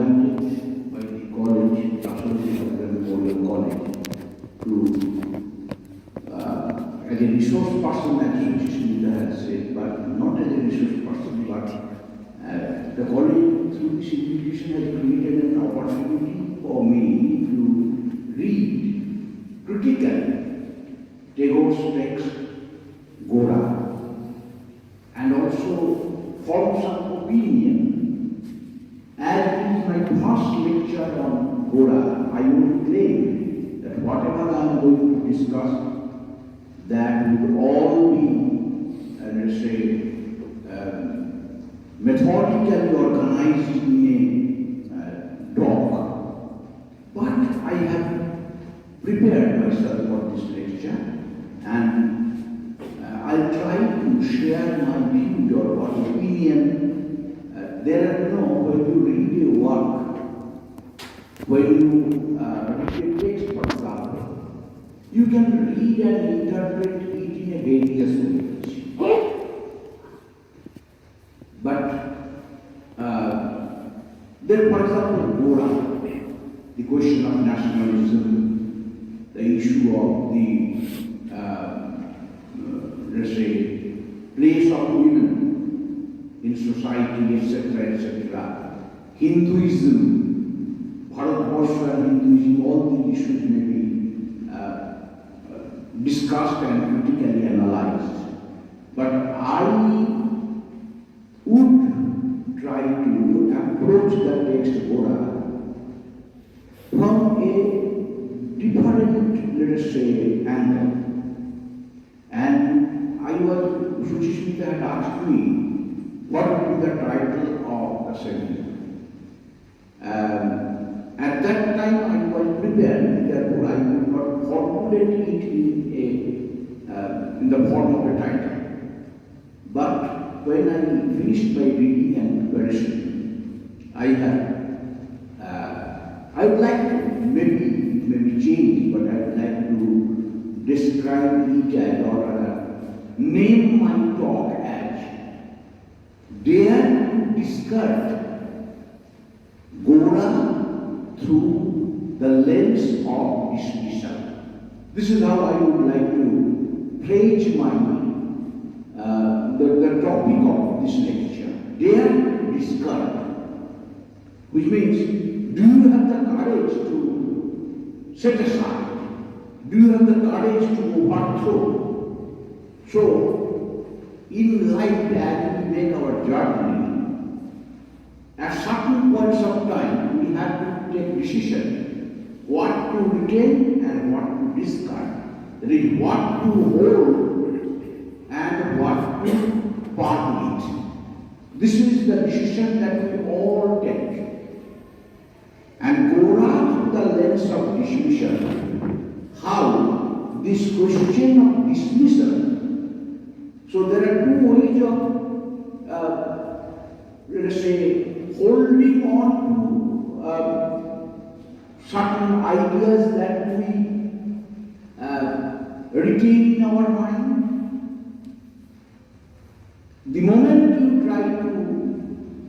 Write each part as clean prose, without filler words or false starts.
invited by the college, Association College, to as a resource person, as Sukriti has said, but not as a resource person, but the college through this invitation has created an opportunity for me to read critically Tagore's text, Gora, and also form some opinion. As it is my first lecture on Gora, I would claim that whatever I am going to discuss, that would all be, let's say, methodically organized in a talk. But I have prepared myself for this lecture, and I'll try to share my view or opinion. When you read a work, when you read a text, for example, you can read and interpret it in a various ways. But then, for example, Gora, the question of nationalism, the issue of the, let's say, place of women in society, etc., etc., Hinduism, Bharatvarsha and Hinduism, all these issues may be discussed and critically analyzed. But I would try to approach the text Gora from a different, let us say, angle. And Sukriti had asked me what would be the title of the seminar. At that time I was prepared, therefore I would not formulate it in the form of a title. But when I finished my reading and preparation, I would like to maybe change, but I would like to describe it as, or name my talk as Dare to Discard Gora through the lens of dismissal. This is how I would like to phrase my the topic of this lecture. Dare to discard, which means, do you have the courage to set aside? Do you have the courage to overthrow? So, in life, as we make our journey, at certain points of time, we have to take decision what to retain and what to discard. That is, what to hold and what to part with. This is the decision that we all take. And Gora through the lens of decision, how this question of dismissal. So there are two ways of, let us say, holding on to certain ideas that we retain in our mind. The moment you try to,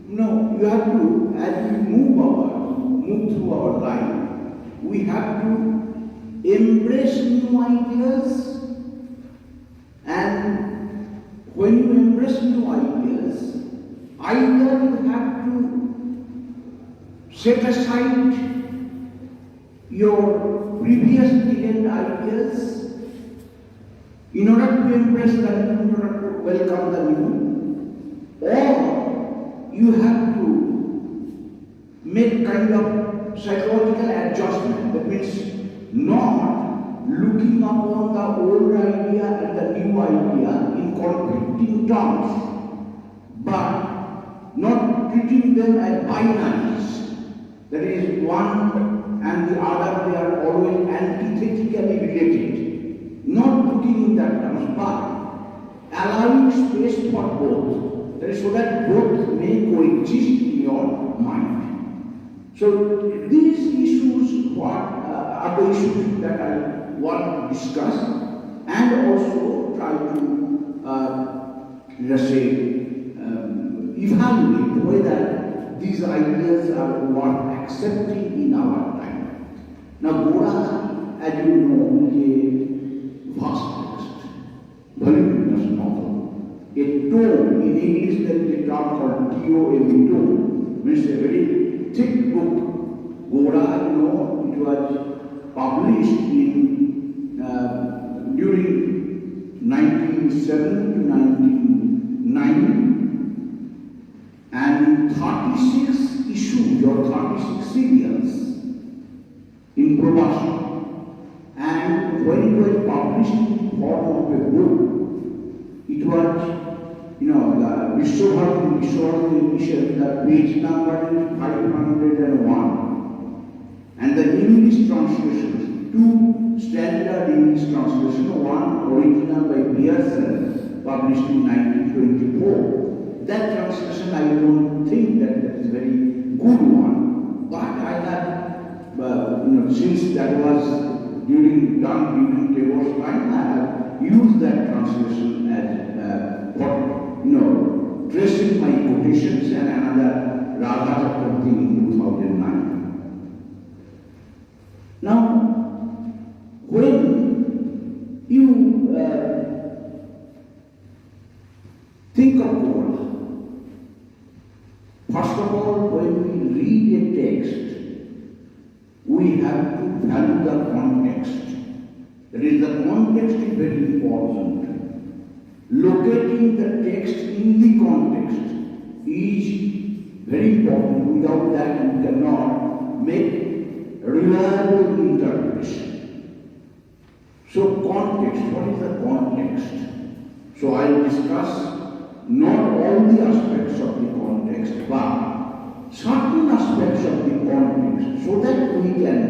you have to, as we move through our life, we have to embrace new ideas, and when you embrace new ideas, either you have to set aside your previously held ideas in order to embrace the new, in order to welcome the new, or you have to make kind of psychological adjustment. That means not looking upon the old idea and the new idea in conflicting terms, but not treating them as binaries. That is, one and the other, they are always antithetically related. Not looking in that terms, but allowing space for both. That is, so that both may coexist in your mind. So these issues are the issues that I want to discuss, and also try to, let's say, evaluate whether these ideas are worth accepting in our time. Now, Gora, as you know, is a vast text, voluminous novel. A tome, in English there is a term called tome, tome, means a very thick book. Gora, you know, it was published during 1907 to 1909, and 36 issues or 36 serials in Probation. And when it was published in form of a book, it was, the Vishwabharati edition, the page number is 501. And the English translations, two standard English translations, one original by Pearson, published in 1924. That translation, I don't think that is a very good one, but I have, since that was done during Tagore's time, I have used that translation as tracing my quotations and another Radha chapter thing in 2009. Now, when you think of Gora, first of all, when we read a text, we have to value the context. That is, the context is very important. Locating the text in the context is very important. Without that, you cannot make reliable interpretation. So, context, what is the context? So, I will discuss not all the aspects of the context, but certain aspects of the context, so that we can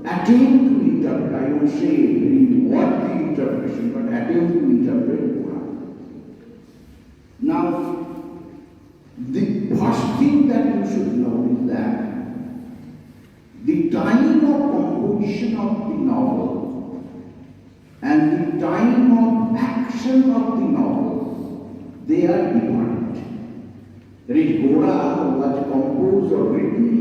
attain to interpret. I don't say what the interpretation, but attain to interpret Gora. Now, the first thing that you should know is that the time of composition of the novel and the time of action of the novel, they are different. That is, Gora was composed or written in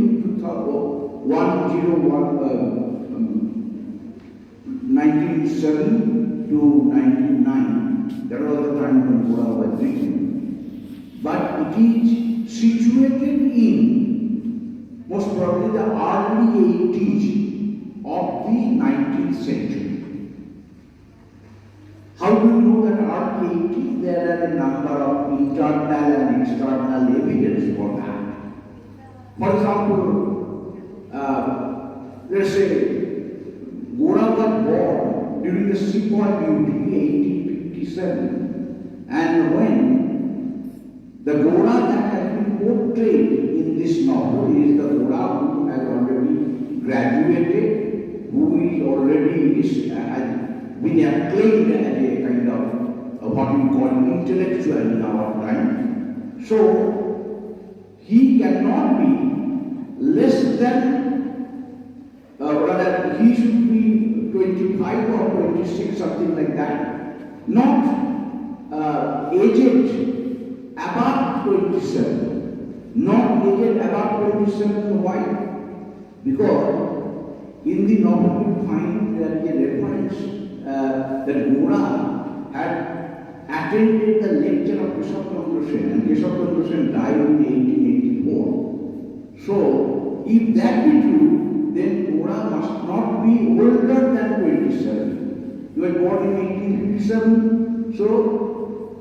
1907 to 1909. That was the time when Gora was written. But it is situated in most probably the early 80s of the 19th century. How do you know that early 80s? There are a number of internal and external evidence for that. For example, let's say Gora was born during the Sepoy Mutiny 1857, and when the Gora that has been portrayed in this novel is the Gora who has already graduated, who is already has been acclaimed as a kind of what we call intellectual in our time. So he cannot be less than, rather he should be 25 or 26, something like that, not aged above 27. Not aged above 27. Why? Because in the novel we find there is a reference that Gora had attended the lecture of Keshav Chandra Sen, and Keshav Chandra Sen died in 1884. So, if that be true, then Gora must not be older than 27. He was born in 1857, so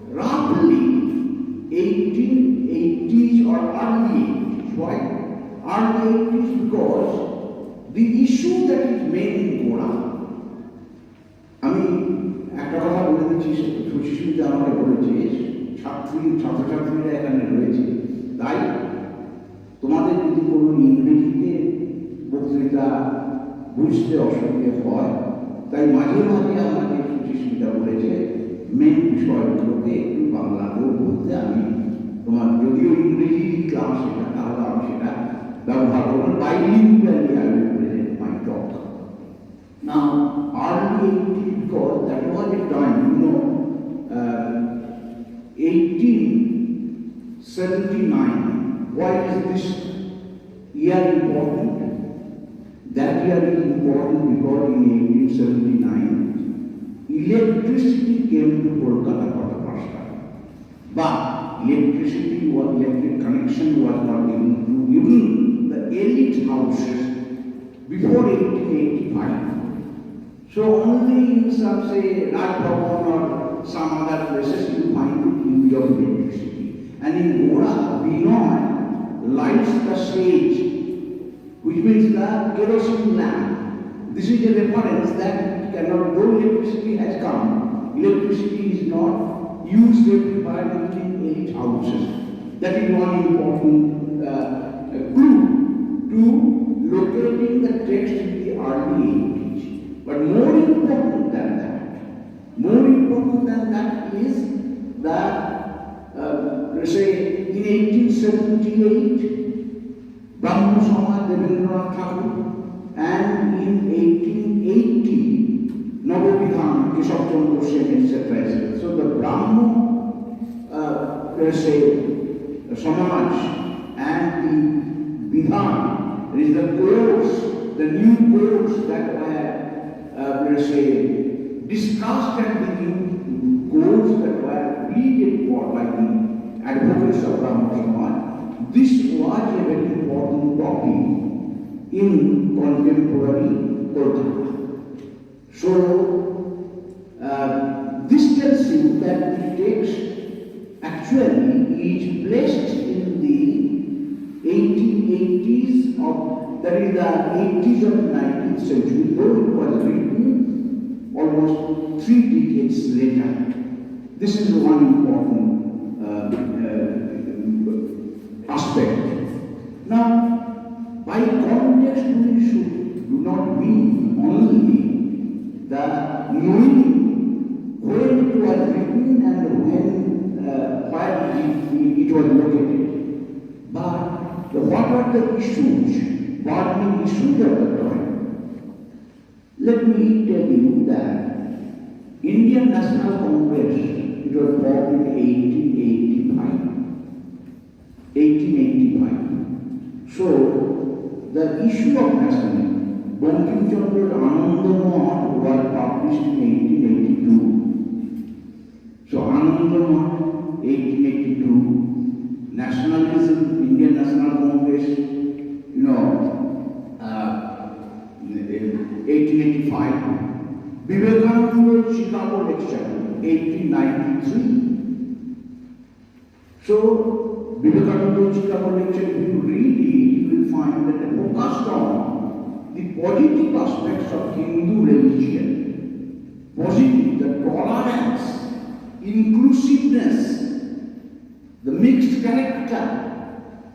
roughly 1880s or early 80s. Why? Early 80s because the issue that is made in Gora, আমি একটা কথা বলে দিচ্ছি, সুশীলদা আমাকে বলেছে, ছাত্রছাত্রীরা এখানে রয়েছে, তাই তোমাদের যদি কোনো ইংরেজিতে বক্তৃতা বুঝতে অসুবিধে হয়, তাই মাঝে মাঝে আমাকে সুশীলদা বলেছে মেন বিষয়গুলোকে একটু বাংলাতেও বলতে। আমি তোমার যদিও ইংরেজি ক্লাস সেটা, তাহলে আমি সেটা ব্যবহার করবো। bilingually I will present my talk. Now, early 80s, because that was a time, 1870 79. Why is this year important? That year is important because in 1879, electricity came to Kolkata for the first time. But electric connection was not given to even the elite houses before 1885. So only in some, say, Raj Bhavan or some other places you find the use of electricity. And in Gora, Binoy lights the sage, which means the kerosene lamp. This is a reference that cannot, though electricity has come, electricity is not used everywhere in elite houses. That is one important clue to locating the text in the early 80s. But more important than that is that, let's say, in 1878, Brahmo Samaj Rabindranath Tagore, and in 1880, Navobidhan, Keshab Chandra Sen, etc. So the Brahmo, let's say, Samaj and the Bidhan, there is the codes, the new codes that were, let's say, discussed and the new codes that were pleaded for by the advocates of Brahmo Samaj. This was a very important topic in contemporary Kolkata. So, this tells you that the text actually is placed in the 1880s of, that is the 80s of the 19th century, though it was written almost 3 decades later. This is one important aspect. Now, by context we should do not mean only the knowing when it was written and when where it was located, but what are the issues, burning issues of the time. Let me tell you that Indian National Congress, it was formed in 1885. So, the issue of nationalism, Bankim Chandra's Anandamot was published in 1882. So, Anandamot, 1882, nationalism, Indian National Congress, 1885, Vivekananda Chicago lecture, 1893. So, Vivekananda Chicago lecture, if you read it, you will find that it focused on the positive aspects of Hindu religion. Positive, the tolerance, inclusiveness, the mixed character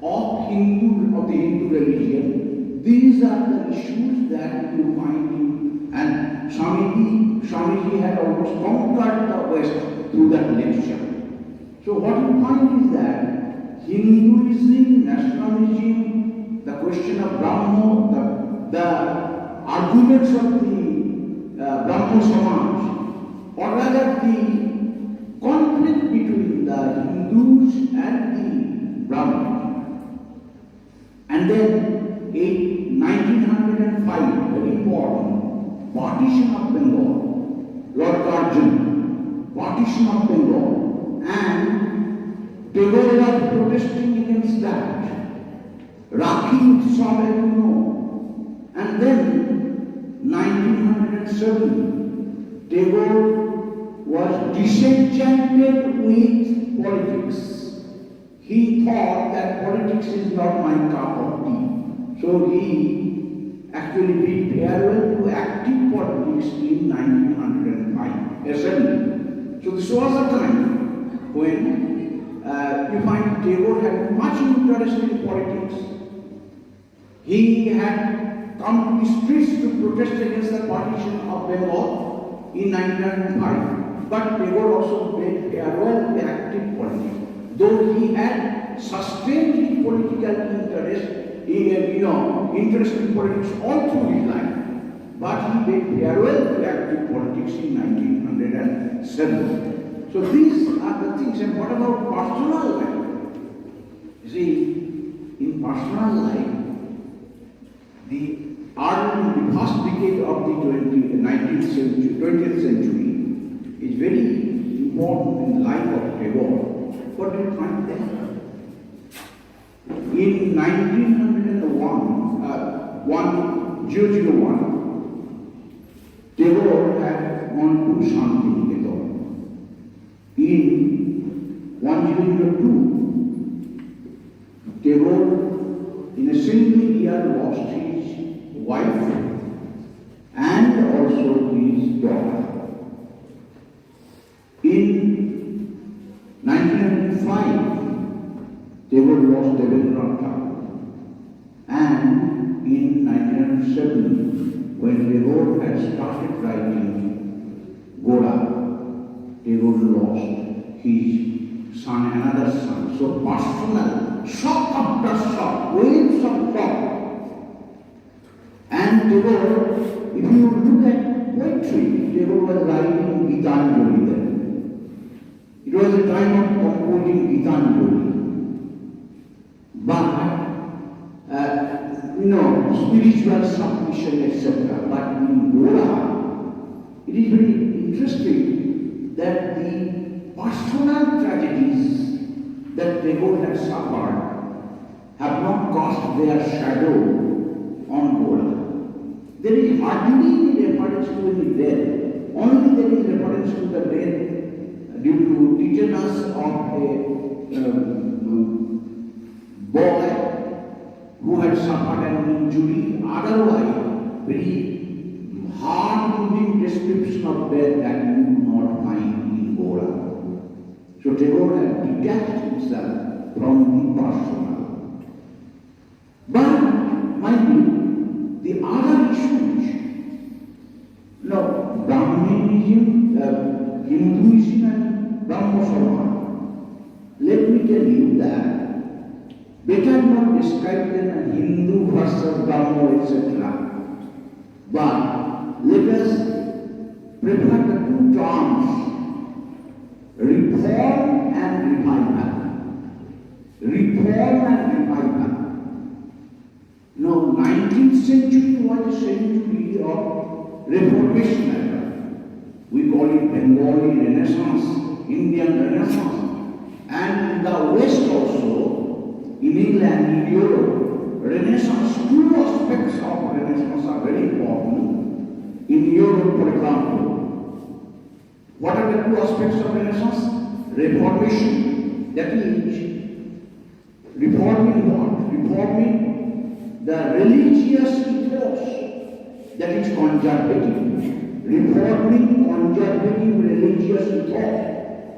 of the Hindu religion. These are the issues that you find in, and Swamiji had almost conquered the West through that lecture. So what you find is that Hinduism, nationalism, the question of Brahmo, the arguments of the Brahmo Samaj, or rather the conflict between the Hindus and the Brahmins. And then 1905, very important, partition of Bengal, Lord Karjan, partition of Bengal, and Tagore was protesting against that. Rakhi Utsav, and then 1907, Tagore was disenchanted with politics. He thought that politics is not my cup of tea. So he actually bid farewell to active politics in 1905. So this was a time when you find Tagore had much interest in politics. He had come to the streets to protest against the partition of Bengal in 1905. But Tagore also bid farewell to active politics. Though he had sustained his political interest, interest in politics all through his life, but he bid farewell to active politics in 1907. So these are the things. And what about personal life? You see, in personal life, the first decade of the 20th century is very important in the life of Tagore. What do you find there? In 1001, Tagore had gone to Shantiniketan. In 1002, Tagore in a single year lost his wife and also his daughter. In 1905, Tagore lost Rabindranath, and in 1907, when Tagore had started writing Gora, Tagore lost his son, another son. So personal, shock after shock, waves of shock. And Tagore, if you look at poetry, Tagore was writing Gitanjali then. It was a time of composing Gitanjali. But, spiritual submission, etc. But in Gora, it is very interesting that the personal tragedies that Tagore had suffered have not cast their shadow on Gora. There is hardly any reference to any death. Only there is reference to the death due to tetanus of a boy who had suffered an injury. Otherwise, very hard-moving description of death that you do not find in Gora. So Tagore had detached himself from the personal. But, mind you, the other issues, Brahmanism, Hinduism and Brahmo. Let me tell you that better not describe them as Hindu versus Brahmo, etc. But let us prefer the two terms, reform and revival. Reform and revival. 19th century was a century of reformation. We call it Bengali Renaissance, Indian Renaissance, and in the West also, in England, in Europe, Renaissance, two aspects of Renaissance are very important. In Europe, for example, what are the two aspects of Renaissance? Reformation, that is, reforming what? Reforming the religious ethos, that is conservative. Reforming conservative religious ethos.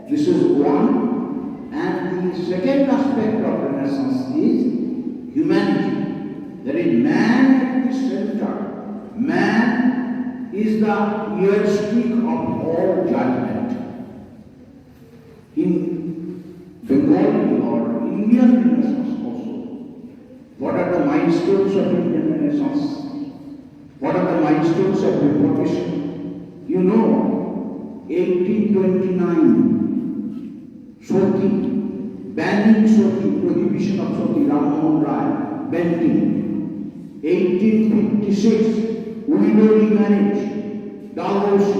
This is one. And the second aspect of Renaissance is humanity. That is, man at the center. Man is the yardstick of all judgment. In Bengali or Indian Renaissance also, what are the milestones of Indian Renaissance? What are the milestones of Reformation? 1829, Soti, banning Soti, prohibition of Soti, Ram Mohan Rai, banning. 1856, widow remarriage, divorce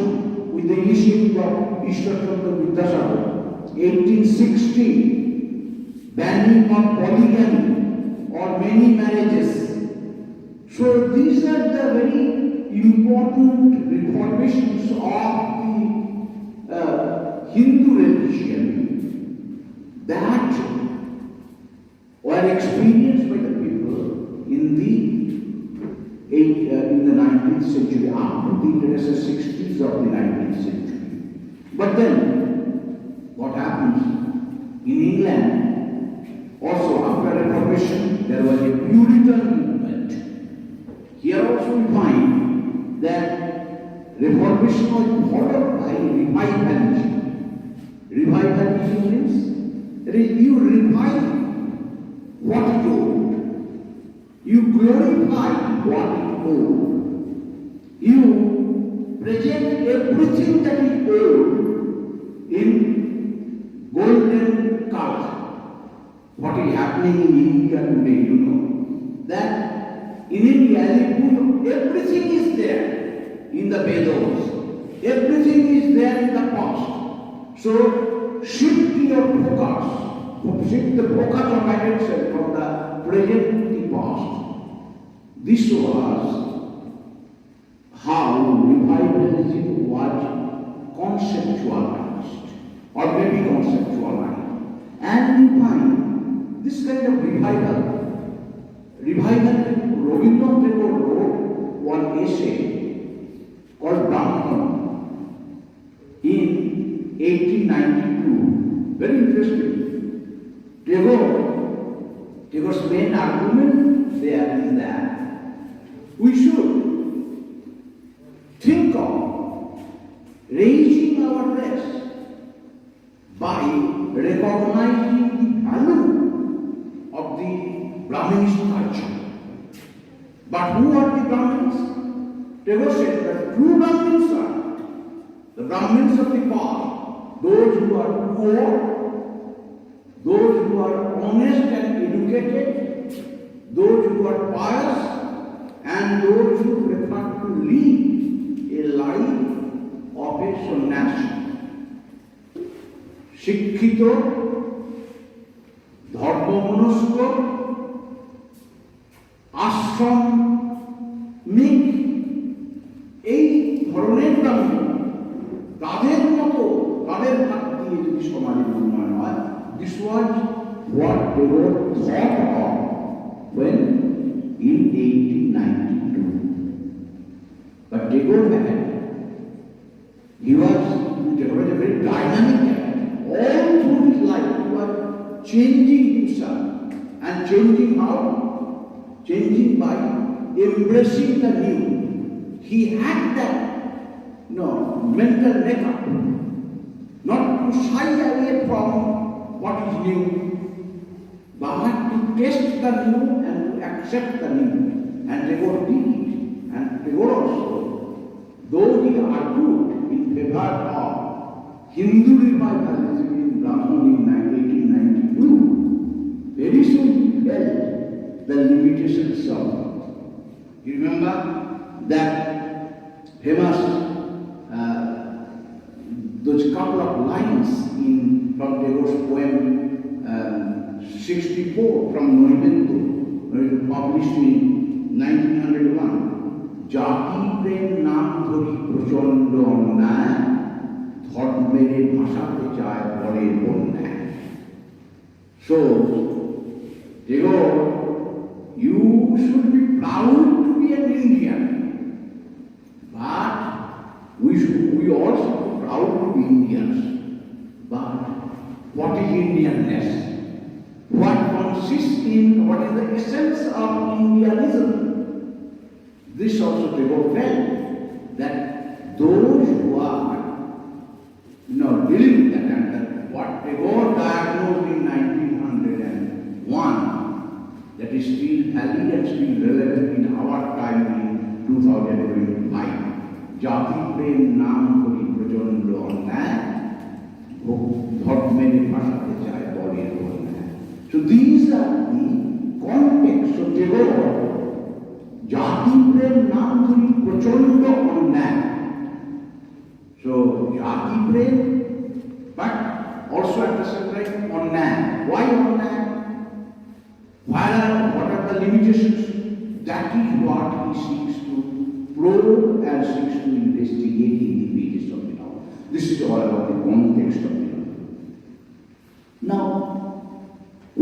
with the initiative of Ishwar Vidyasagar. 1860, banning of polygamy or many marriages. So these are the very important reformations of the Hindu religion that were experienced by the people in the 19th century, after the 60s of the 19th century. But then, what happens? In England, also after Reformation, there was a Puritan movement. Here also we find that Reformation was followed by revivalism. Revivalism means that you revive what is old. You glorify what is old. You present everything that is old in golden color. what is happening in India today, you know, that in India, everything is there in the Vedas. Everything is there in the past. So, shift your focus. Shift the focus of attention from the present to the past. This was how revivalism was conceptualized, or maybe conceptualized. And we find this kind of revival, Rabindranath Tagore wrote one essay called Brahman in 1892. Very interesting. Tagore's main argument there is that we should think of raising our dress by recognizing the value of the Brahminish culture. But who are the Brahmins? Tagore said that true Brahmins are the Brahmins of the past, those who are poor, those who are honest and educated, those who are pious, and those who prefer to live a life of a sannyasi. শিক্ষিত, ধর্মমনস্ক, আশ্রমিক, এই ধরনের ব্রাহ্মণ, তাদের মতো তাদের হাত দিয়ে যদি সমাজের উন্নয়ন হয়, this was what they were thought of when in 1892. But Tagore was a very dynamic character. All through his life, he was changing himself, and changing how? Changing by embracing the new. He had that mental makeup, not to shy away from what is new, but to test the new and to accept the new. And Tagore did it. And Tagore also, though he argued in favor of Hindu revivalism in Brahman in 1892, very soon he felt the limitations of it. You remember that famous, those couple of lines from Tagore's poem 64 from Noimento, published in 1901. জাতি প্রেম নাম ধরি প্রচণ্ড অন্যায়, ধর্মের ভাষাতে চায় বলের বন্যায়. So, Tagore, you should be proud to be an Indian, but we also be proud to be Indians. But what is Indianness? What consists in, what is the essence of Indianism? This also Tagore felt that those who are dealing with that, and that what Tagore diagnosed in 1901, that is still valid and still relevant in our time in 2025. জাতি প্রেম নাম করি প্রচণ্ড অন্যায়, ধর্মের ভাষাতে চায় বলের বন্যায়. So these are the context of Tagore. জাতি প্রেম নাম ধরি প্রচণ্ড অন্যায়. So জাতি প্রেম, but also at the same time অন্যায়. Why অন্যায়? What are the limitations? That is what he seeks to probe and seeks to investigate in the pages of the novel. This is all about the context of the novel. Now,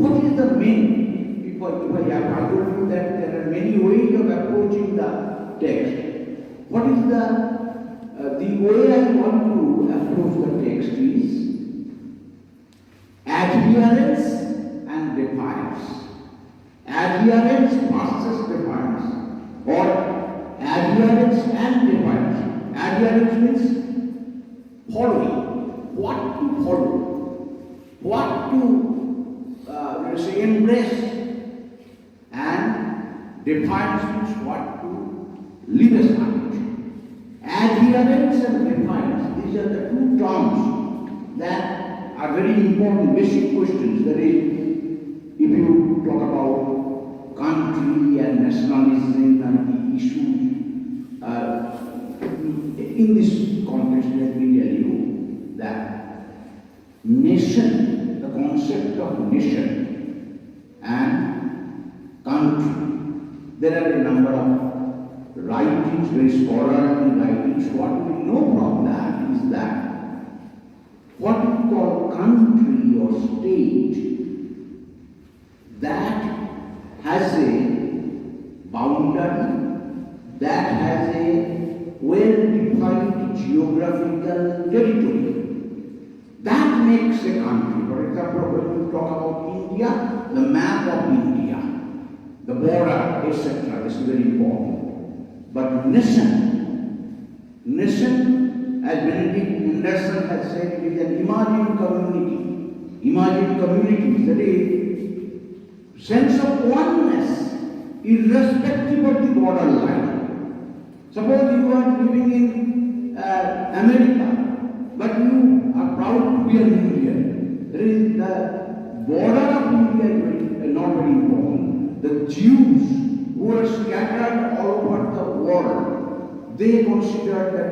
what is the main? If I told you that there are many ways of approaching the text. What is the way I want to approach the text is adherence and defiance. Adherence versus defiance, or adherence and defiance. Adherence means following. What to follow? What to embrace? And defiance means what to leave aside. Adherence and defiance, these are the two terms that are very important, basic questions. There is talk about country and nationalism and the issues. In this context, let me tell you that nation, the concept of nation and country, there are a number of writings, very scholarly writings. What we know from that is that what we call country or state, that has a boundary, that has a well-defined geographical territory. That makes a country. For example, when we talk about India, the map of India, the border, etc. This is very important. But nation, as Benedict Anderson has said, it is an imagined community. Imagined communities, that is, sense of oneness, irrespective of the border line. Suppose you are living in America, but you are proud to be an Indian. There is the border of India is not very important. The Jews who are scattered all over the world, they consider that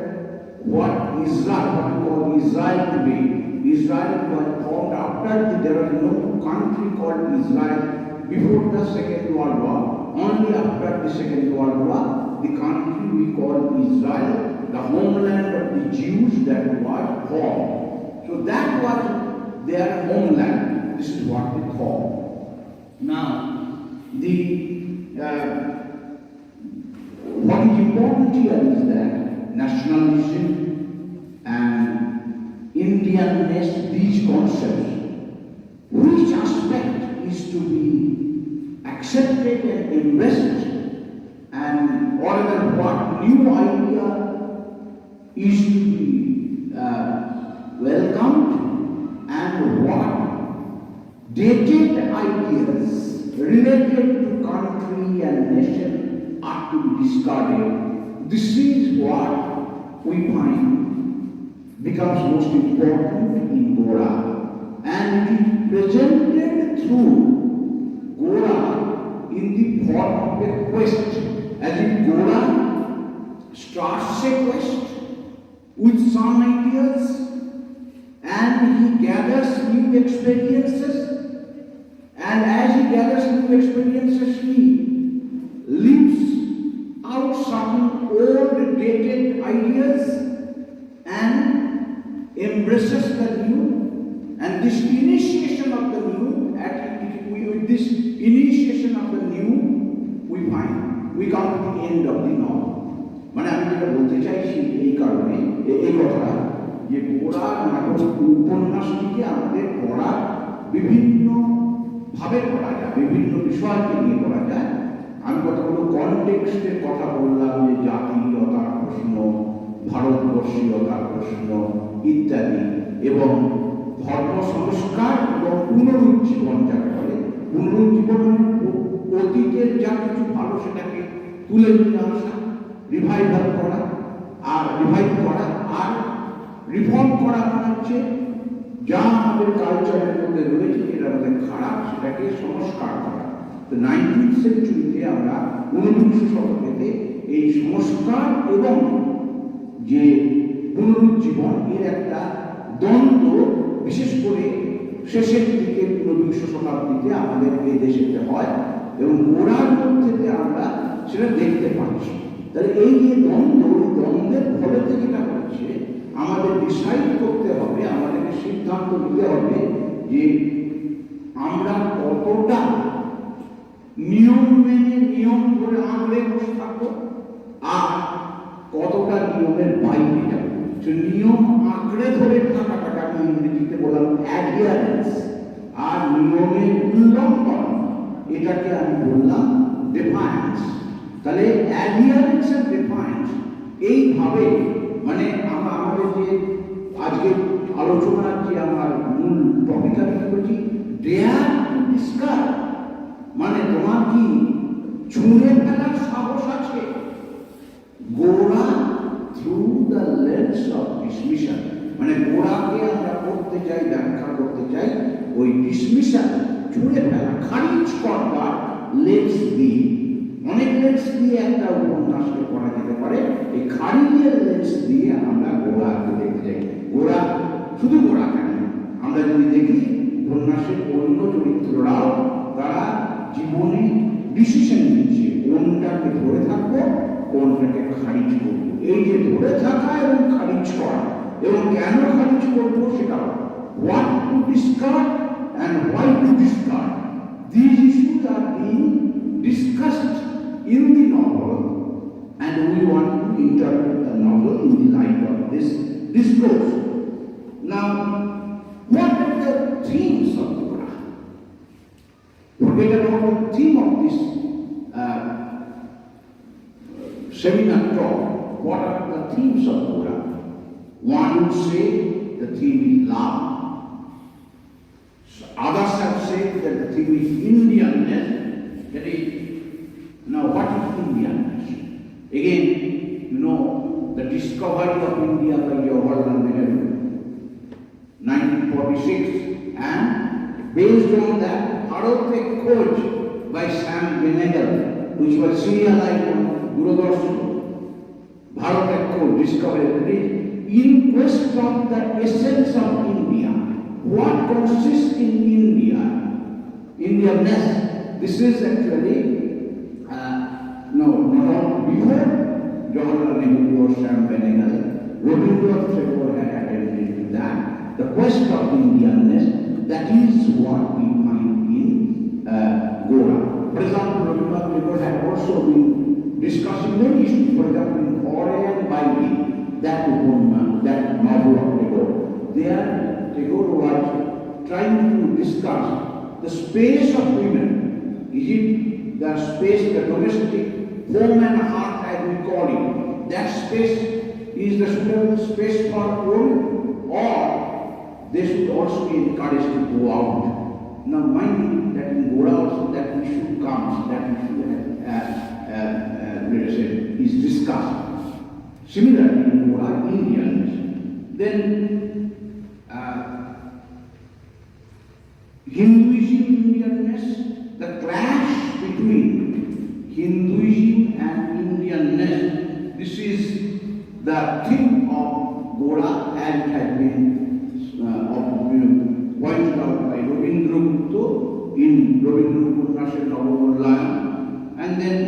what Israel, what we call Israel today, Israel was formed after there was no country called Israel before the Second World War. Only after the Second World War, the country we call Israel, the homeland of the Jews, that was formed. So that was their homeland. This is what they call. Now, what is important here is that nationalism and Indianness, these concepts, which aspect is to be accepted and embraced, and or what new idea is to be welcomed, and what dated ideas related to country and nation are to be discarded. This is what we find becomes most important in Gora, and it is presented through Gora in the form of a quest, as if Gora starts a quest with some ideas and he gathers new experiences, and as he gathers new experiences, he leaves out some old dated ideas and embraces the new, and this initiation of the new, with this initiation of the new, we find we come to the end of the novel. মানে আমি যেটা বলতে চাইছি এই কারণে এই কথা যে গোরা নাটক উপন্যাসটিকে আমাদের পড়া বিভিন্ন ভাবে পড়া যায়, বিভিন্ন বিষয়কে নিয়ে পড়া যায়। আমি কতগুলো কনটেক্সটের কথা বললাম, যে জাতীয়তার প্রশ্ন, ভারতবর্ষীয়তার প্রশ্ন ইত্যাদি, এবং ধর্ম সংস্কার এবং পুনরুজ্জীবন যাকে বলে। পুনরুজ্জীবন মানে অতীতের যা কিছু ভালো সেটাকে তুলে নিয়ে আসা, রিভাইভাল করা, আর রিভাইভ করা, আর রিফর্ম করা মানে হচ্ছে যা আমাদের কালচারের মধ্যে রয়েছে যেটা আমাদের খারাপ সেটাকে সংস্কার করা। তো 19th সেঞ্চুরিতে আমরা 19শ শতকেতে এই সংস্কার এবং যে পুনরুজ্জীবন এর একটা দ্বন্দ্ব, বিশেষ করে শেষের দিকে 19শ শতাব্দীতে আমাদের এই দেশেতে হয়, এবং গোড়ার মধ্যে আমরা সেটা দেখতে পাচ্ছি। তাহলে এই যে দ্বন্দ্ব, এই দ্বন্দ্বের ফলেতে যেটা হচ্ছে, আমাদের ডিসাইড করতে হবে, আমাদেরকে সিদ্ধান্ত নিতে হবে যে আমরা কতটা নিয়ম মেনে নিয়ম ধরে আঁকড়ে বসে থাকবো, আর কতটা নিয়মের বাইরে যাবো। নিয়ম আঁকড়ে ধরে থাকাটাকে আমি ইংরেজিতে বললাম অ্যাডিয়ারেন্স, আর নিয়মের উল্লঙ্ঘন এটাকে আমি বললাম ডিফায়েন্স। তাহলে অ্যাডিয়ারেন্স আর ডিফায়েন্স এইভাবে, মানে আমাদের যে আজকে আলোচনার যে আমার মূল টপিক আমি বলছি ডেয়ার টু ডিসকাস, মানে তোমার কি ছুঁড়ে ফেলার সাহস আছে? গোড়া থ্রু দ্য লেন্স অফ ডিসমিশন, মানে গোড়াকে আমরা করতে চাই, ব্যাখ্যা করতে চাই ওই ডিসমিশন ছুঁড়ে ফেলা, খারিজ করবার লেন্স দিয়ে, অনেক লেন্স দিয়ে একটা উপন্যাসকে পড়া যেতে পারে, এই খারিজের লেন্স দিয়ে আমরা গোড়াকে দেখতে চাই। গোড়া, শুধু গোড়া কেন, আমরা যদি দেখি উপন্যাসের অন্য চরিত্ররাও তারা জীবনে ডিসিশন নিচ্ছে, কোনটাকে ধরে থাকবো, কোনটাকে খারিজ করবো। এই যে ধরে থাকা এবং খারিজ করা, এবং কেন খারিজ করবো সেটা, what to discard and why to discard, these issues are being discussed in the novel, and we want to interpret the novel in the light of this discourse. Now, what are the themes of Gora? Forget about the theme of this seminar talk. What are the themes of Gora? One would say the theme is love. Others have said that the theme is Indianness. That is, now what is Indianness? Again, you know, the discovery of India by Jawaharlal 1946, and based on that, Bharat Ek Khoj by Sam Benegal, which was serialized on Doordarshan. Bharat Ek Khoj discovery in quest of the essence of India. What consists in India? Indianness. This is actually not before Jawaharlal Nehru or Sam Benegal. Rabindranath Tagore had attended to that. The quest of Indianness, that is what we find in Gora. For example, Rabindranath Tagore had also been discussing many issues, for example, in Gora and Baili, that novel of Tagore. There, Tagore was trying to discuss the space of women. Is it the space, the domestic home and heart, as we call it? That space is the suitable space for women, or they should also be encouraged to go out. Now, mind you, that in Gora also that issue comes, that issue is discussed. Similarly, in Gora, Indians, then Hinduism, Indianness, the clash between Hinduism and Indianness, this is the theme of Gora, as it has been pointed out by Rabindranath in Rabindranath Novel. And then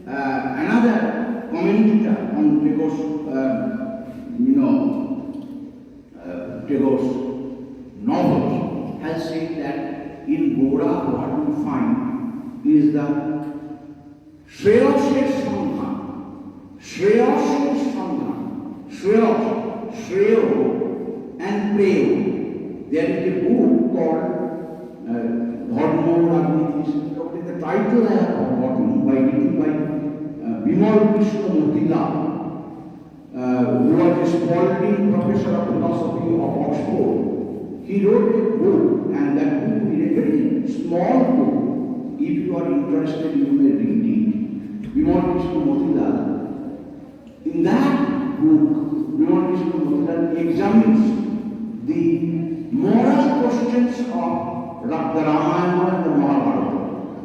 another commentator on Tagore's novels has said that in Gora what we find is the Shreyasya Sangha, Shreyo and Preyo. There is a book called Dharma Rajniti. The title I have forgotten, written by Bimal Krishna Motilal, who was a Spalding professor of philosophy of Oxford. He wrote a book, and that book is a very small book. If you are interested, you may read it. Bimal Krishna Motilal. In that book, Bimal Krishna Motilal examines the moral questions of the Ramayana and the Mahabharata.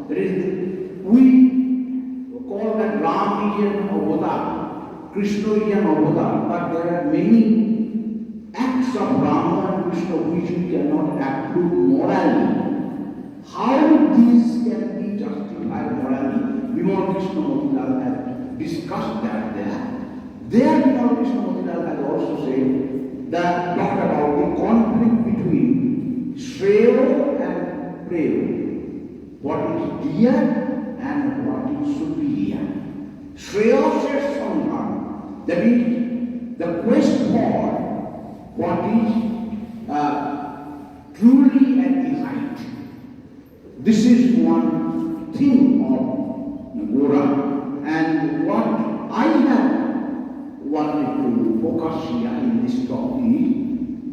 That is, we call that Ram is an avatar, Krishna is an avatar, but there are many acts of Rama and Krishna which we cannot approve morally. How these can be justified morally? Bimal Krishna Motilal has discussed that there. There Bimal Krishna Motilal has also said that, talked about the conflict between Shreyo and Preyo. What is dear and what is superior. Shreyasya Sangha, that is the quest for what is truly at the height. This is one theme of Gora, and what I have wanted to focus here in this talk is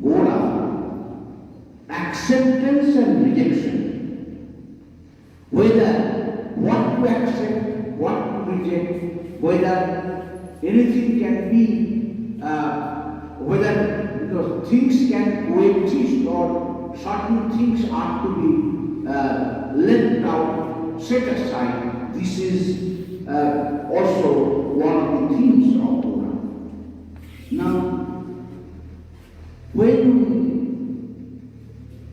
Gora, acceptance and rejection. Whether what to accept, what to reject, whether anything can be, whether things can coexist or certain things are to be left out, set aside. This is also one of the themes of Gora. Now, when we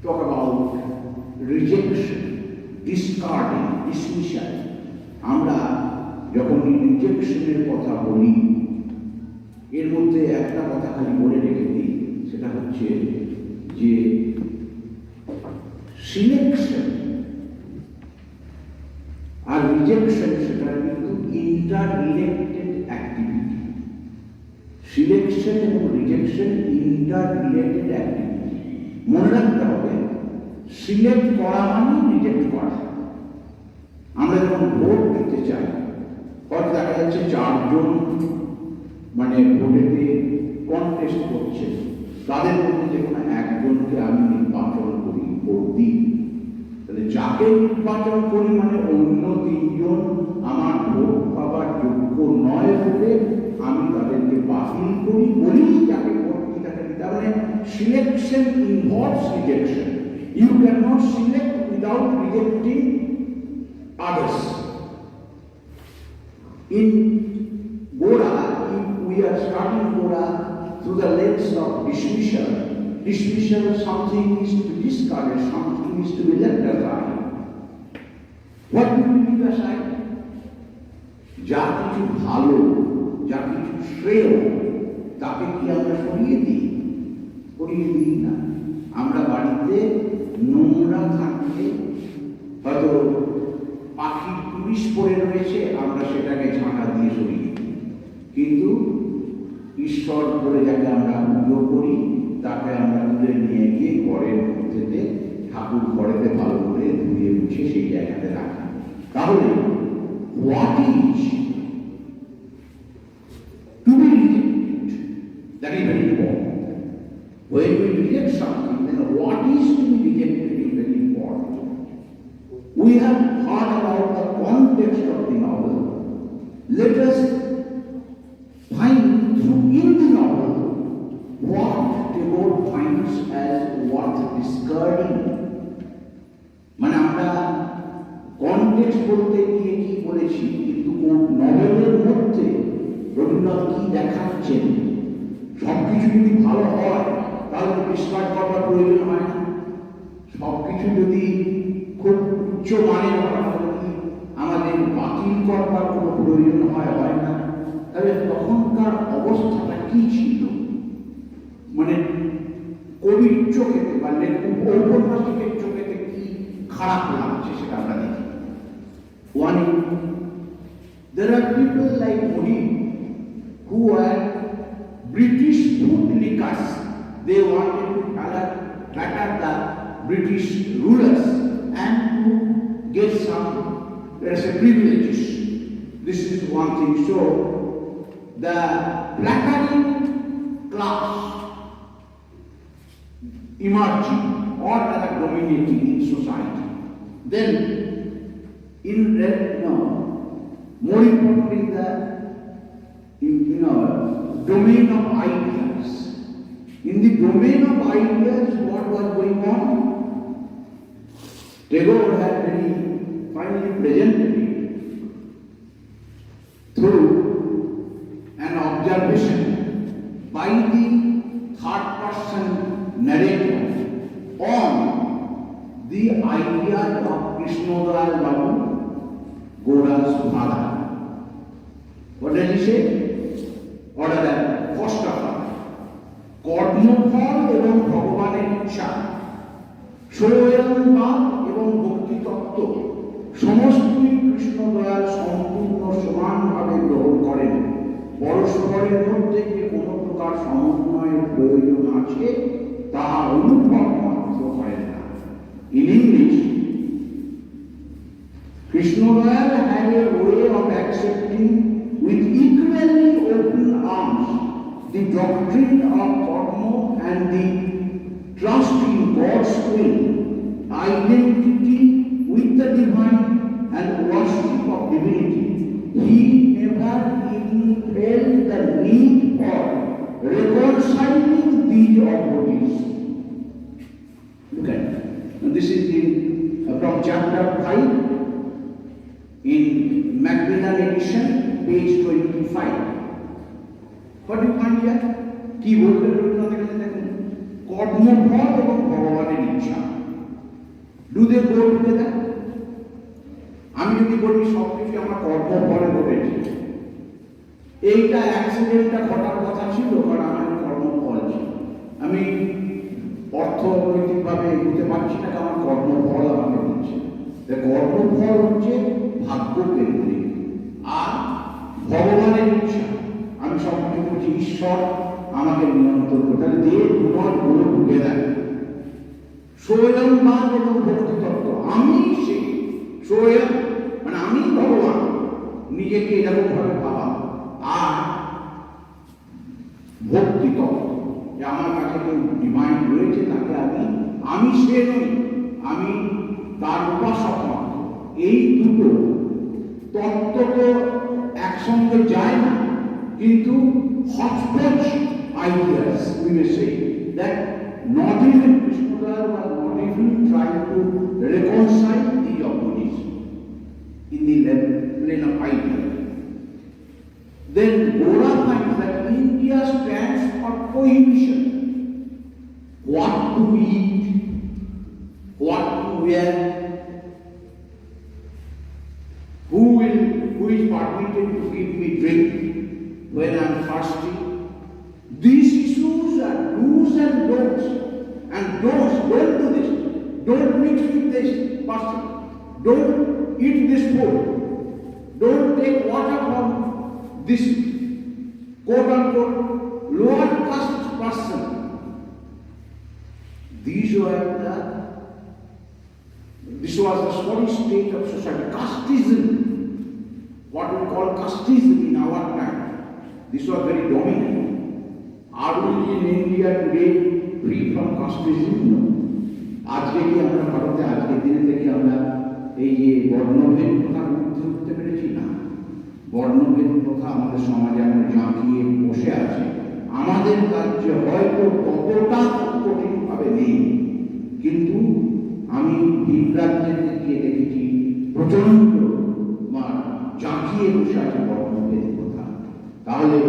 talk about rejection, discarding, dismissal, আমরা যখন রিজেকশনের কথা বলি এর মধ্যে একটা কথা খালি বলে রেখে দিই, সেটা হচ্ছে যে সিলেকশন আর রিজেকশন সেটা কিন্তু ইন্টার রিলেটেড অ্যাক্টিভিটি। সিলেকশন এবং রিজেকশন ইন্টার রিলেটেড অ্যাক্টিভিটি। মনে রাখতে হবে, সিলেক্ট করা মানে রিজেক্ট করা। আমরা যখন ভোট দিতে চাই, হয়তো দেখা যাচ্ছে 4 জন মানে ভোটেতে কন্টেস্ট করছে, তাদের মধ্যে যে কোনো একজনকে আমি নির্বাচন করি, ভোট দিই, তাহলে যাকে নির্বাচন করি মানে অন্য 3 জন আমার ভোট পাবার যোগ্য নয় বলে আমি তাদেরকে বাতিল করি, বলেই যাকে ভোট দিই তাকে দিই। তার মানে selection involves rejection. You can not select without rejecting others. In Gora, if we are starting Gora through the lens of dismissal, dismissal, something is to be discarded, something is to be left aside. What do we leave aside? যা কিছু ভালো, যা কিছু শ্রেয়, তাকে কি আমরা সরিয়ে দিই না। আমরা বাড়িতে নোংরা থাকলে হয়তো পাখির পুলিশ পড়ে রয়েছে, আমরা সেটাকে ঝাঁটা দিয়ে সরিয়ে দিই, কিন্তু ঈশ্বর বলে যাকে আমরা পুজো করি তাকে আমরা তুলে নিয়ে গিয়ে ঘরের মধ্যে ঠাকুর ঘরেতে ভালো করে ধুয়ে মুছে সেই জায়গাতে রাখি। তাহলে what is to be rejected, that is very important. When we reject something, then what is to be rejected is very important. We have heard about the context of the novel. Let us find in the novel what Tagore finds as worth discarding. মানে আমরা context বলতে গিয়ে কি বলেছি, কিন্তু নভেলের মধ্যে রবীন্দ্রনাথ কি দেখাচ্ছেন, সবকিছু যদি ভালো হয় তাহলে তো ডিসকার্ড করার প্রয়োজন হয় না। সবকিছু যদি খুব উচ্চ মানের হয় তাহলে কি আমাদের বাতিল করবার কোনো প্রয়োজন হয় না। তাহলে তখনকার অবস্থাটা কি ছিল, মানে কবির চোখেতে বা ঔপন্যাসিকের চোখেতে কি খারাপ লাগছে সেটা আমরা দেখি। One, there are people like Modi who were British food lickers. They wanted to flatter the British rulers and to get some, let's say, privileges. This is one thing. So the flattering class emerging or rather dominating in society. Then more importantly, the domain of ideas. In the domain of ideas, what was going on? Tagore had very finely presented it through an observation by the third-person narrator on the idea of Krishnodayal Babu, Gora's father. What does he say? Or rather, first of all, কর্মফল এবং ভগবানের ইচ্ছা, স্বয়ংবাদ এবং ভক্তিতত্ত্ব সমস্তই কৃষ্ণদয়াল সম্পূর্ণ সমানভাবে গ্রহণ করেন। পরস্পরের মধ্যে যে কোনো প্রকার সমন্বয়ের প্রয়োজন আছে তাহা অনুভব মাত্র করেন না। In English, Krishnodayal had a way of accepting with equally open arms the doctrine of karma and the trust in God's will, identity with the divine and worship of divinity. He never even felt the need for reconciling these opposites. Look at it. And this is in Macmillan edition, page 25. What do you find here? কি বললেন রবীন্দ্রনাথ এখানে দেখুন, কর্মফল এবং ভগবানের ইচ্ছা, do they go together? আমি যদি বলি সবকিছু আমার কর্মফলে ঘটেছে, এইটা অ্যাক্সিডেন্টটা ঘটার কথা ছিল কারণ আমার কর্মফল ছিল, আমি অর্থনৈতিকভাবে এগোতে পারছি না, আমার কর্মফল আমাকে দিচ্ছে। কর্মফল হচ্ছে ভাগ্য কেন্দ্রিক, আর ভগবানের ইচ্ছা, আমি সবকিছু বলছি ঈশ্বর আমাকে নিয়ন্ত্রণ করে, তাহলে দিয়ে দুটোর গুলো ঢুকে দেয়। স্বয়ংবাদ এবং ভক্তি তত্ত্ব, আমি সেই স্বয়ং মানে আমি ভগবান, নিজেকে এরকম ভাবে ভাবা, আর ভক্তি তত্ত্ব যে আমার কাছে কেউ ডিভাইন রয়েছে, তাকে আমি সে নই, আমি তার উপাসক মাত্র। এই দুটো তত্ত্ব তো একসঙ্গে যায় না, কিন্তু hotspot ideas, we may say that not even Krishnadas was not even trying to reconcile the opposites in the plane of idea. Then Gora finds that India stands for prohibition. What to eat, what to wear, who is permitted to give me drink when I am thirsty. These issues are do's and don'ts. And don'ts, don't do this. Don't mix with this person. Don't eat this food. Don't take water from this quote unquote lower caste person. This was the sorry state of society. Casteism, what we call casteism in our time, this was very dominant. Are we in India today free from casteism? No. আজকে কি আমরা ভারতে আজকের দিনে থেকে আমরা এই যে বর্ণভেদ প্রথা উঠতে পেরেছি? না, বর্ণভেদ প্রথা আমাদের সমাজে আমরা জাঁকিয়ে বসে আছে। আমাদের রাজ্যে হয়তো ততটা কঠিনভাবে নেই, কিন্তু আমি ভিন রাজ্যে গিয়ে দেখেছি প্রচন্ড জাঁকিয়ে বসে আছে বর্ণভেদ প্রথা। তাহলে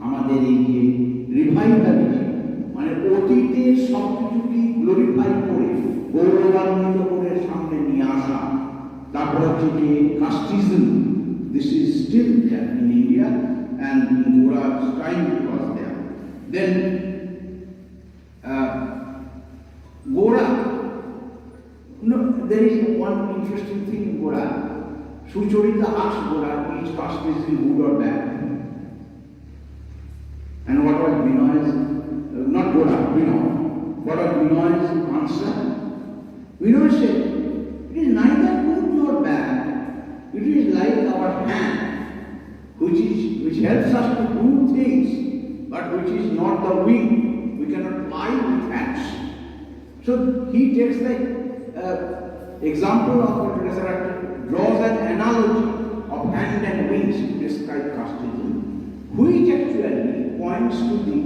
আমাদের এই যে রিভাইভালিটি, মানে অতীতের সবকিছুকে গ্লোরিফাই করে গৌরবান্বিত করে সামনে নিয়ে আসা, তারপর হচ্ছে যে casteism, this is still there in India and in গোরা's time it was there. Then Gora, there is one interesting thing in Gora. Sucharita asks Gora which caste is good or bad. And what was Binoy's, not Gora, Binoy, what was Binoy's answer? Binoy said, it is neither good nor bad. It is like our hand, which helps us to do things, but which is not the wing. We cannot fly with hands. So he takes the example of the Registrar, draws an analogy of hand and wings to describe casteism, which actually points to the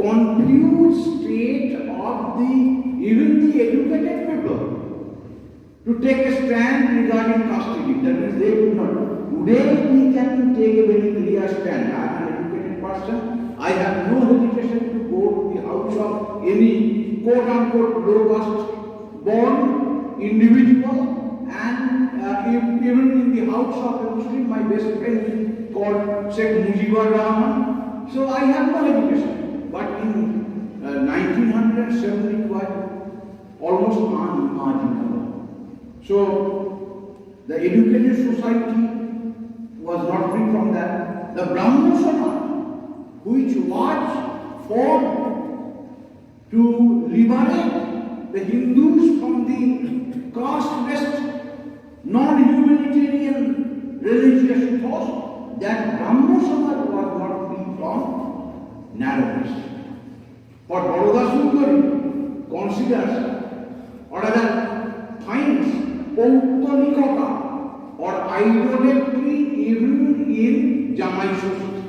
confused state of even the educated people to take a stand regarding casteism. That means they do not. Today we can take a very clear stand. I am an educated person. I have no hesitation to go to the house of any quote unquote low caste born individual, and even in the house of a Muslim, my best friend called Sheikh Mujibur Rahman. So I have no education. But in 1970 it was almost unimaginable. So the educated society was not free from that. The Brahmo Samaj, which was formed to liberate the Hindus from the caste-based, non-humanitarian religious thought, that Brahmo Samaj was not free from narrowness. What Baroda Sundari considers or rather finds Pauttalikata or idolatry even in Jamai Shoshti.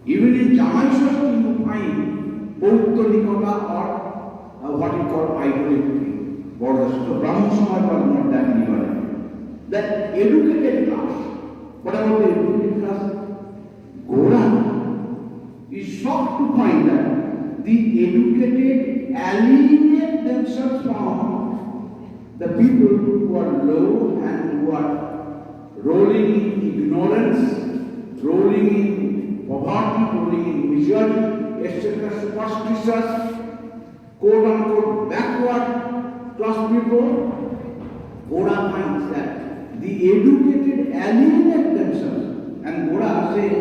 Even in Jamai Shoshti you find Pauttalikata or what you call idolatry. So Brahmo Samaj was not that liberal. That educated class the people who are low and who are rolling in ignorance, rolling in poverty, rolling in misery, etc., superstitious, quote unquote backward class people, Gora finds that the educated alienate themselves, and Gora says,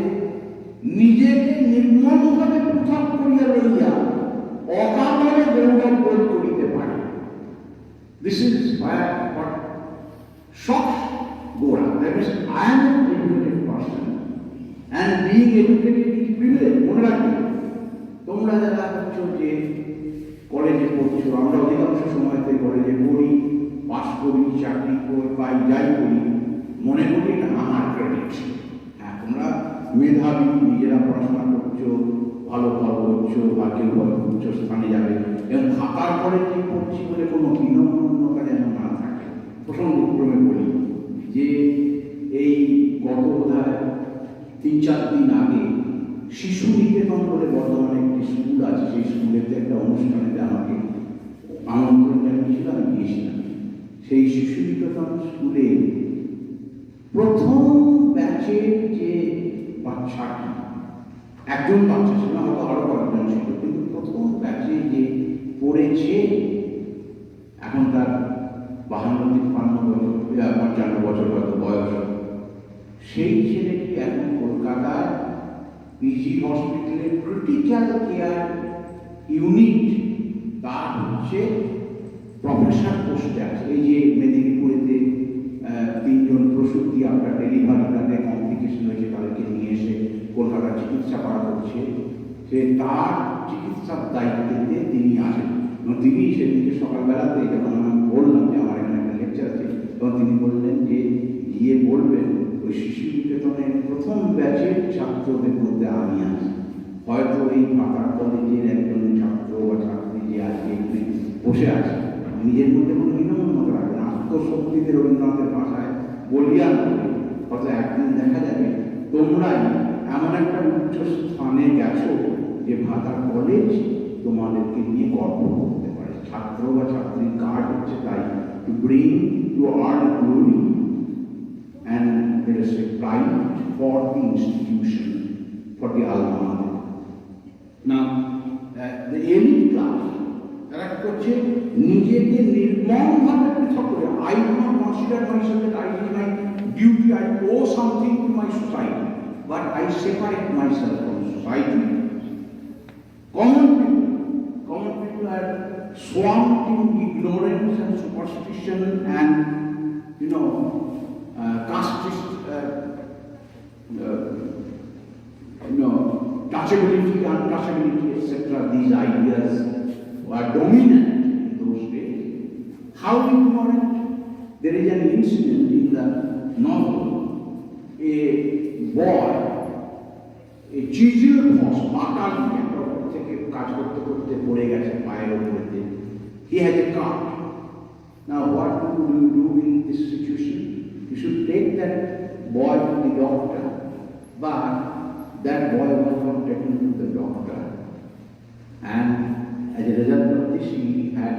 নিজেকে নির্মমভাবে পৃথক করিয়া লইয়া অকাতরে গৌরব বোধ করিতে পারে। This is what shocks Gora. That is, I am an educated person, and being educated is privilege. মনে রাখবে, তোমরা যারা হচ্ছ যে কলেজে পড়ছো, আমরা অধিকাংশ সময়তে কলেজে পড়ি, পাস করি, চাকরি পাই, যাই করি, মনে করি না আমার ক্রেডিট। হ্যাঁ, তোমরা মেধাবী, নিজেরা পড়াশোনা করছো, ভালো ফল করছো, বা কেউ উচ্চ স্থানে যাবে, এবং থাকার পরে কি করছি বলে কোনো বিনম্রতা যেন না থাকে। প্রসঙ্গক্রমে বলি যে এই গত বোধহয় 3-4 দিন আগে শিশু নিকেতন বলে বর্ধমানে একটি স্কুল আছে, সেই স্কুলেতে একটা অনুষ্ঠানেতে আমাকে আমন্ত্রণ জানিয়েছিল, আমি গিয়েছিলাম। সেই শিশু নিকেতন স্কুলে প্রথম ব্যাচের যে বাচ্চাটি, একজন বাচ্চা ছিল, হয়তো আরো কয়েকজন ছিল, কিন্তু প্রথম ব্যাচে যে পড়েছে, এখন তার 52-53 বছর হয়তো বয়স, সেই ছেলেটি এখন কলকাতায় পিজি হসপিটালে ক্রিটিক্যাল কেয়ার ইউনিট, তার হচ্ছে প্রফেসর পোস্টে আছে। এই যে মেদিনীপুরেতে 3 জন প্রসূতি আপনার ডেলিভারি তাতে কমপ্লিকেশন হয়েছে, তাদেরকে নিয়ে এসে কলকাতা চিকিৎসা করা হচ্ছে, সে তার চিকিৎসার দায়িত্বে তিনি আছেন। এবং তিনি সেদিনকে সকালবেলাতে যখন আমি বললাম যে আমার এখানে একটা লেকচার আছে, তখন তিনি বললেন যে গিয়ে বলবেন ওই শিশু নিকেতনের প্রথম ব্যাচের ছাত্রদের মধ্যে আমি আছি। হয়তো এই পাতার কলেজের একজন ছাত্র বা ছাত্রী যে আজকে এখানে বসে আছে, নিজের মধ্যে কোনো বিনম্রতা রাখবেন, আত্মশক্তিতে রবীন্দ্রনাথের ভাষায় বলিয়া নয়, হয়তো একদিন দেখা যাবে তোমরাই এমন একটা উচ্চ স্থানে গেছো যে ভাতার কলেজ তোমাদেরকে নিয়ে গর্ব করতে পারে। ছাত্র বা ছাত্রীর কাজ হচ্ছে তাই, to bring to earn glory and there is a pride for the institution, for the alma mater. Now, the elite class, তারা কি করছে, নিজেকে নির্মমভাবে পৃথক করে, I do not consider myself that I do my duty, I owe something to my society, but I separate myself from society. Common people are swamped in ignorance and superstition and, casteist, touchability, untouchability, etc. These ideas were dominant in those days. How ignorant? There is an incident in the novel. A boy, a chisel horse, পাতাল থেকে কাজ করতে করতে পড়ে গেছে পায়ের উপরেতে. He has a cut. Now what do you do in this situation? You should take that boy to the doctor, but that boy was not taken to the doctor, and as a result of this he had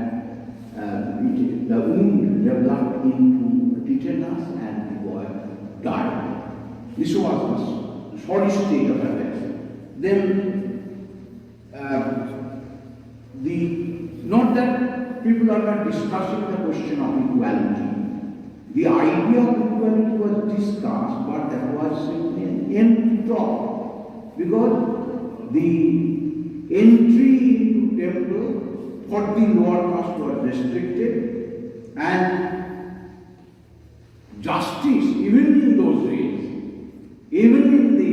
the wound developed into tetanus and the boy died. This was the sorry state of affairs. Then not that people are not discussing the question of equality. The idea of equality was discussed, but that was simply an empty talk, because the entry into temple for the lower caste was restricted, and justice, even in those days, even in the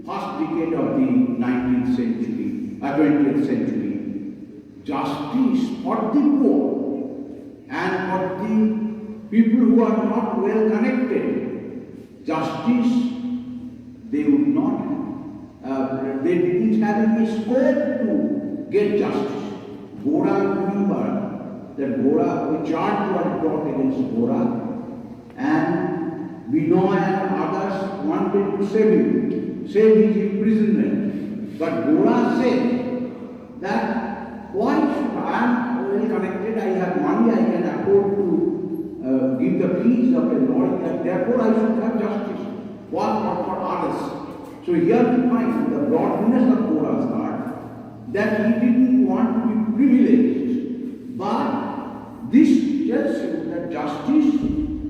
first decade of the 19th century, 20th century, justice for the poor and for the people who are not well connected, justice, they would not, they didn't have any scope to get justice. Gora, remember that Gora, a charge was brought against Gora, and Binoy and others wanted to save him, save his imprisonment. But Gora said that why should I am well connected, I have money, I can afford to give the fees of a lawyer, and therefore I should have justice. What for others? So here we find the broadness of Gora's heart, that he didn't want to be privileged. But this tells you that justice,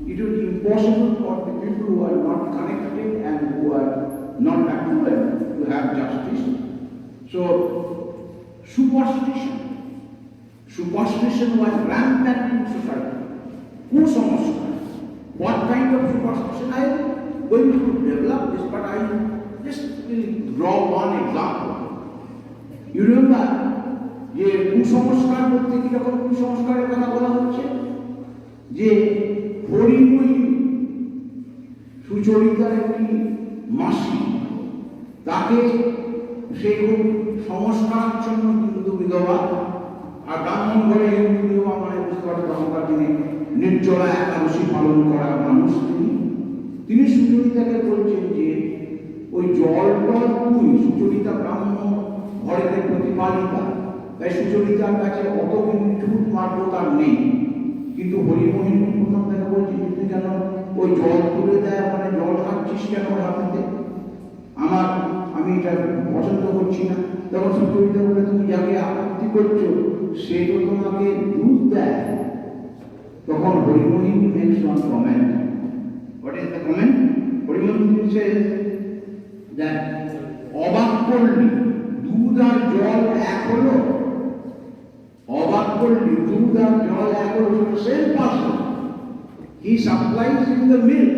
it will be impossible for the people who are not connected and who are not affluent to have justice. So, superstition was rampant in society. Kusamskar. What kind of superstition? I am going to develop this, but I just will draw one example. You remember, যে কুসংস্কার বলতে কি রকম কুসংস্কারের কথা বলা হচ্ছে, যে হরিময়ী সুচরিতার একটি মাসি, তাকে সে খুব সংস্কারাচ্ছন্ন হিন্দু বিধবা, আর ব্রাহ্মণ ঘরে হিন্দু বিধবা মানে বুঝতে পারে তখনকার দিনে নির্জলা একাদশী পালন করা মানুষ তিনি সুচরিতাকে বলছেন যে ওই জল তুই, সুচরিতা ব্রাহ্মণ ঘরেতে প্রতিপালিতা, তাই সুচরিতার কাছে অত কিন্তু ছুট মারবো তার নেই, কিন্তু হরিমোহিনী প্রথম থেকে বলছি তুই যেন ওই জল তুলে দেয়, মানে জল খাচ্ছিস কেন হাতে, আমি এটা পছন্দ করছি না। তখন সুচরিতা বলে তুমি যাকে আপত্তি করছো সে তো তোমাকে দুধ দেয়। তখন Harimohini makes one comment. What is the comment? Harimohini says that অবাক করলি দুধ আর জল এক হলো, অবাক করলি দুধ আর জল এক হলো, same person. He supplies you the milk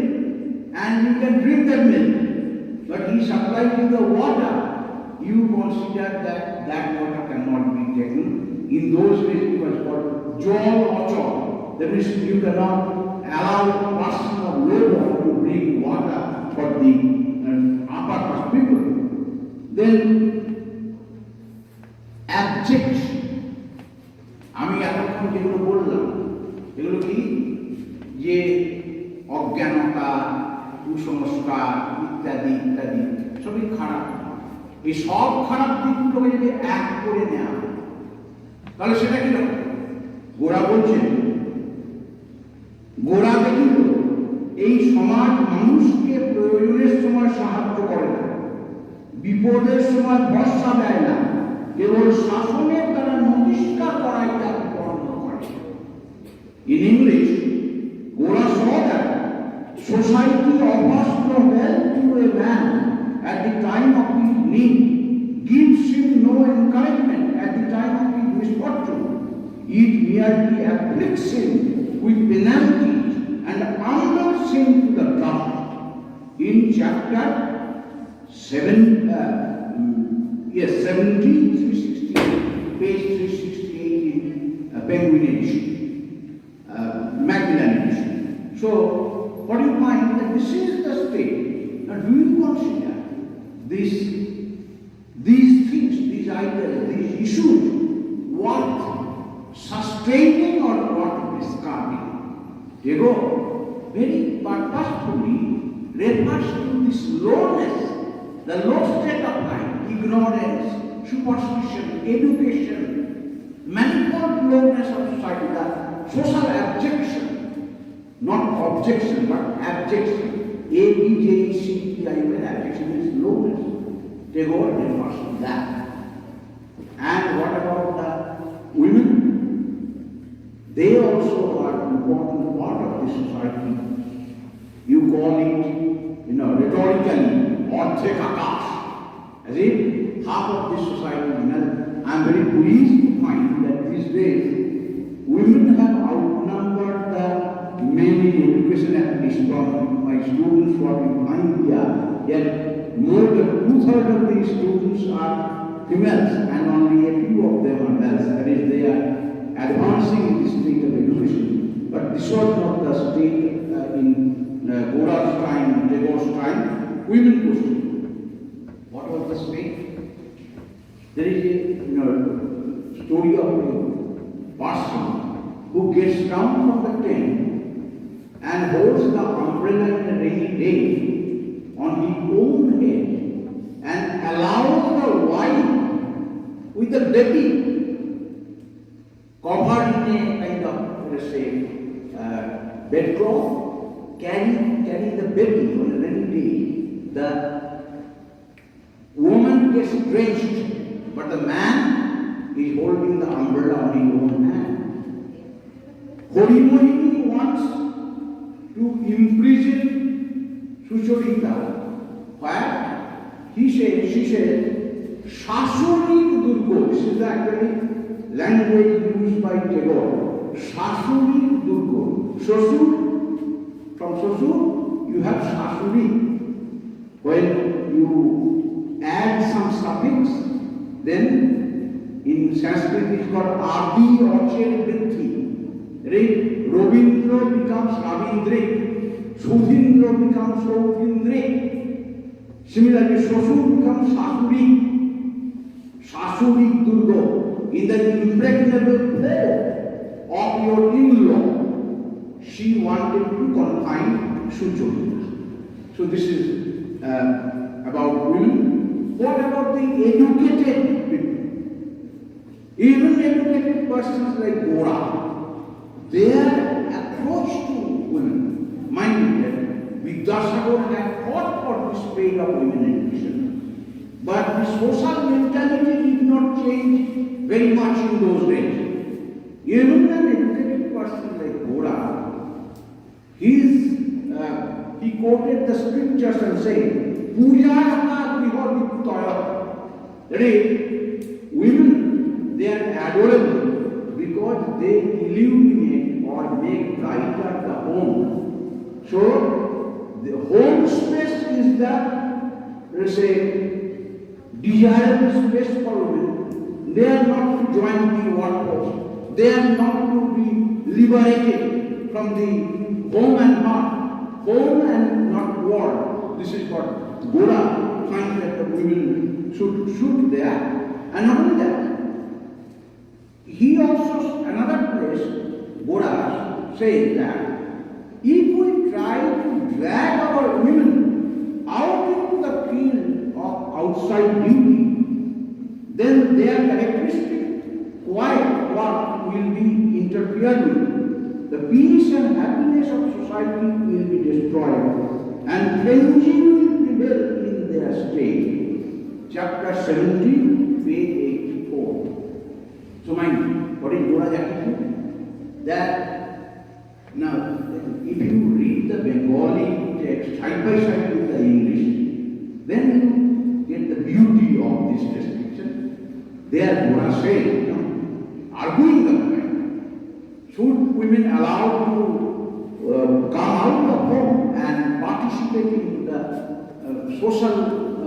and you can drink that milk, but he supplies you the water. You consider that that water cannot be taken. In those days it was called jol ochol. That means you cannot allow a person of low water to bring water for the upper class people. Then abject. আমি এতক্ষণ যেগুলো বললাম এগুলো কি, যে অজ্ঞানতা, কুসংস্কার ইত্যাদি ইত্যাদি সবই খারাপ। এই সব খারাপ দিকগুলোকে যদি এক করে নেওয়া তাহলে সেটা কি রকম? গোরা বলছেন, গোরা দেখিল এই সমাজ মানুষকে প্রয়োজনের সময় সাহায্য করে না, বিপদের সময় ভরসা দেয় না, কেবল শাসনের দ্বারা নতিষ্কার করাই তাকে বন্ধ করে। In English, Gora saw that society offers no help to a man at the time of his need, gives him no encouragement at the time of his misfortune. It merely afflicts him with penalties and humbles him to the ground. In chapter 17, 368, page 368 in Penguin edition, Macmillan edition. So, what do you find? That this is the state. Now, do you consider these things, these ideas, these issues, worth sustaining or worth discarding? Tagore very purposefully refers to this lowness, the low state of mind, ignorance, superstition, education, manifold lowness of society, the social abjection, not objection, but abjection. A-B-J-E-C-T-I-O-N, abjection is lowness. Tagore refers to that. And what about the women? They also are an important part of the society. You call it, rhetorically, Orthek Akash, as if half of this society is male. I am very pleased to find that these days women have outnumbered the men in education, at least from my students what we find here. Yet more than 2/3 of these students are females and only a few of them are males. That is, they are advancing in the state of education. But this was not the state in Gora's time, Tagore's time. Women question. What was the state? There is a story of a person who gets down from the tent and holds the umbrella in a rainy day on his own head and allows the wife with the Dept covered in a kind of, let's say, bedcloth, carry the baby on a rainy day. The woman gets drenched, but the man is holding the umbrella on his own hand. Horimoni wants to imprison Sucharita. Why? She said, Shasuri Durgo. This is the actually language used by Tagore. Shasuri Durgo. Shasur, from Shasur, you have Shasuri. When you add some suffix, then in Sanskrit it's called Adi or Vritti. Rabindra becomes Rabindrik. Sudhindra becomes Sudhindrik. Similarly, Shasur becomes Shasuri. Shasuri Durga. In the impregnable form of your in-law, she wanted to confine Sucharita. So this is about women. What about the educated people? Even educated persons like Gora, their approach to women, mind you, Tagore had fought for this way of women education. But the social mentality did not change very much in those days. Even an educated person like Gora, he quoted the scriptures and said, Pujaya Grihadiputaya. That is, women, they are adorable because they illuminate or make brighter the home. So, the home space is the, let's say, desirable space for women. They are not to join the workforce. They are not to be liberated from the home and heart. Home and not war. This is what Gora finds that the women should there. And not only that, he also, another place, Gora says that if we try to drag our women out into the field of outside duty, then their characteristic quiet work will be interfered with. The peace and happiness of society will be destroyed, and frenzy will prevail in their state. Chapter 17, page 84. So mind, what is Gora's attitude? That now, if you read the Bengali text side by side with the English, then you get the beauty of this description. There Gora says, arguing the point, should women allowed to come out of home and participate in the social,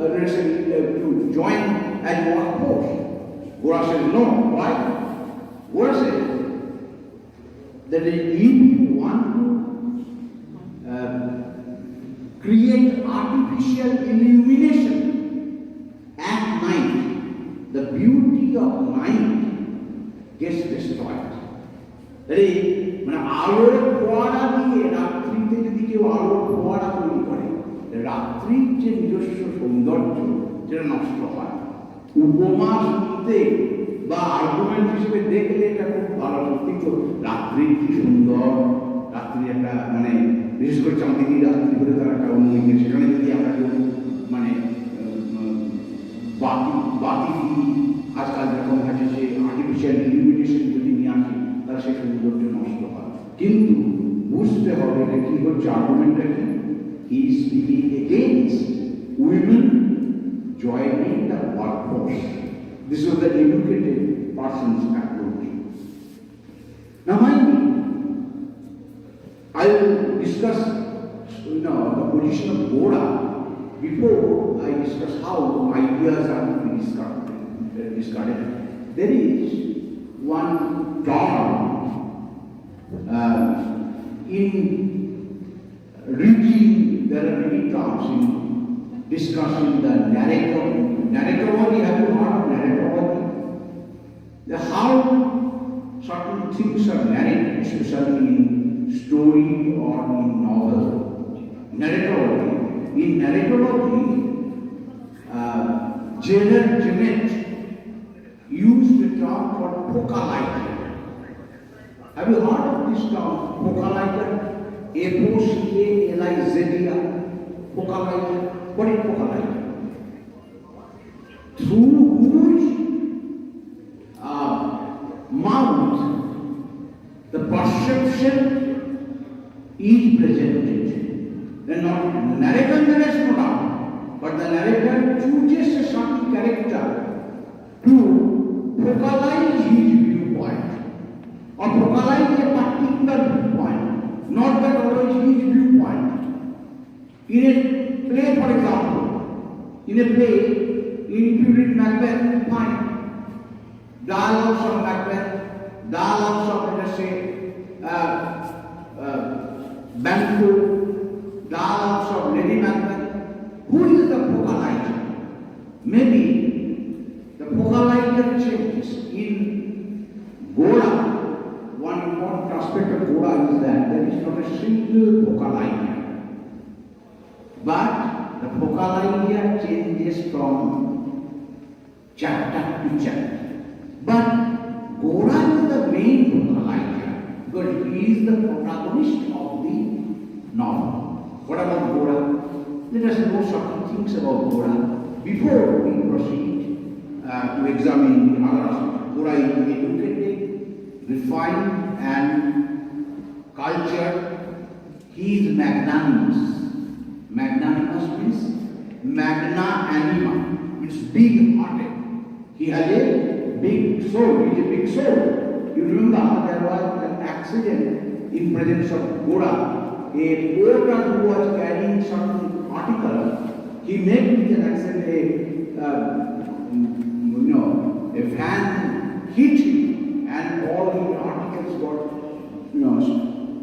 to join as workforce? Gora says no. Why? Gora says that if you want to create artificial illumination at night, the beauty of night gets destroyed. That is, আলোর ফোয়ারা দিয়ে রাত্রিতে যদি কেউ আলোর ফোয়ারা তৈরি করে, রাত্রির যে নিজস্ব সৌন্দর্য যেটা নষ্ট হয়। উপমা শুনতে বা আর্গুমেন্ট হিসেবে দেখলে এটা খুব ভালো, কিন্তু রাত্রি কি সুন্দর, রাত্রি একটা বিশেষ করে চাঁদিনী রাত্রি করে তারা একটা অন্যদিকে, সেখানে যদি আমরা কেউ বাতি আজকাল যেরকম আছে সে আর্টিফিশিয়াল ইলুমিনেশন যদি নিয়ে আসে, তাহলে সেই সৌন্দর্য নষ্ট হয়। কিন্তু বুঝতে হবে এটা কি হচ্ছে, আর্গুমেন্টটা কি? He is speaking against women joining the workforce. This was the educated person's approach. Now, mind me, I will discuss, the position of Gora before I discuss how ideas are to be discarded. There is one term in reading. There are many terms in discussing the narrative. Narrativity, have you heard of narrativity? How certain things are narrated, especially in story or in novel. Narrativity. In narrativity, Janet used the term for focalizing. you heard of this term, Pokalizer? Apocalizer. Pokalizer. What is Pokalizer? Through whose mouth the perception is presented. The narrator narrates no doubt, but the narrator chooses a certain character to focalize his viewpoint or focalize a particular viewpoint, not that always his viewpoint. In a play, for example, in a play, if you read Macbeth, you find dialogues of Macbeth, dialogues of, let us say, Banquo, dialogues of Lady Macbeth. Who is the focalizer? Maybe the focalizer changes. In Gora, one important aspect of Gora is that there is not a single focalizer, but the focalizer changes from chapter to chapter. But Gora is the main focalizer because he is the protagonist of the novel. What about Gora? Let us know certain things about Gora before we proceed to examine the other aspects. Gora is educated, refined, and cultured. He is magnanimous. Magnanimous means magna anima, means big-hearted. He has a big soul. He is a big soul. You remember there was an accident in presence of Gora. A porter who was carrying some article, he made with an accident a fan hit him and all the articles got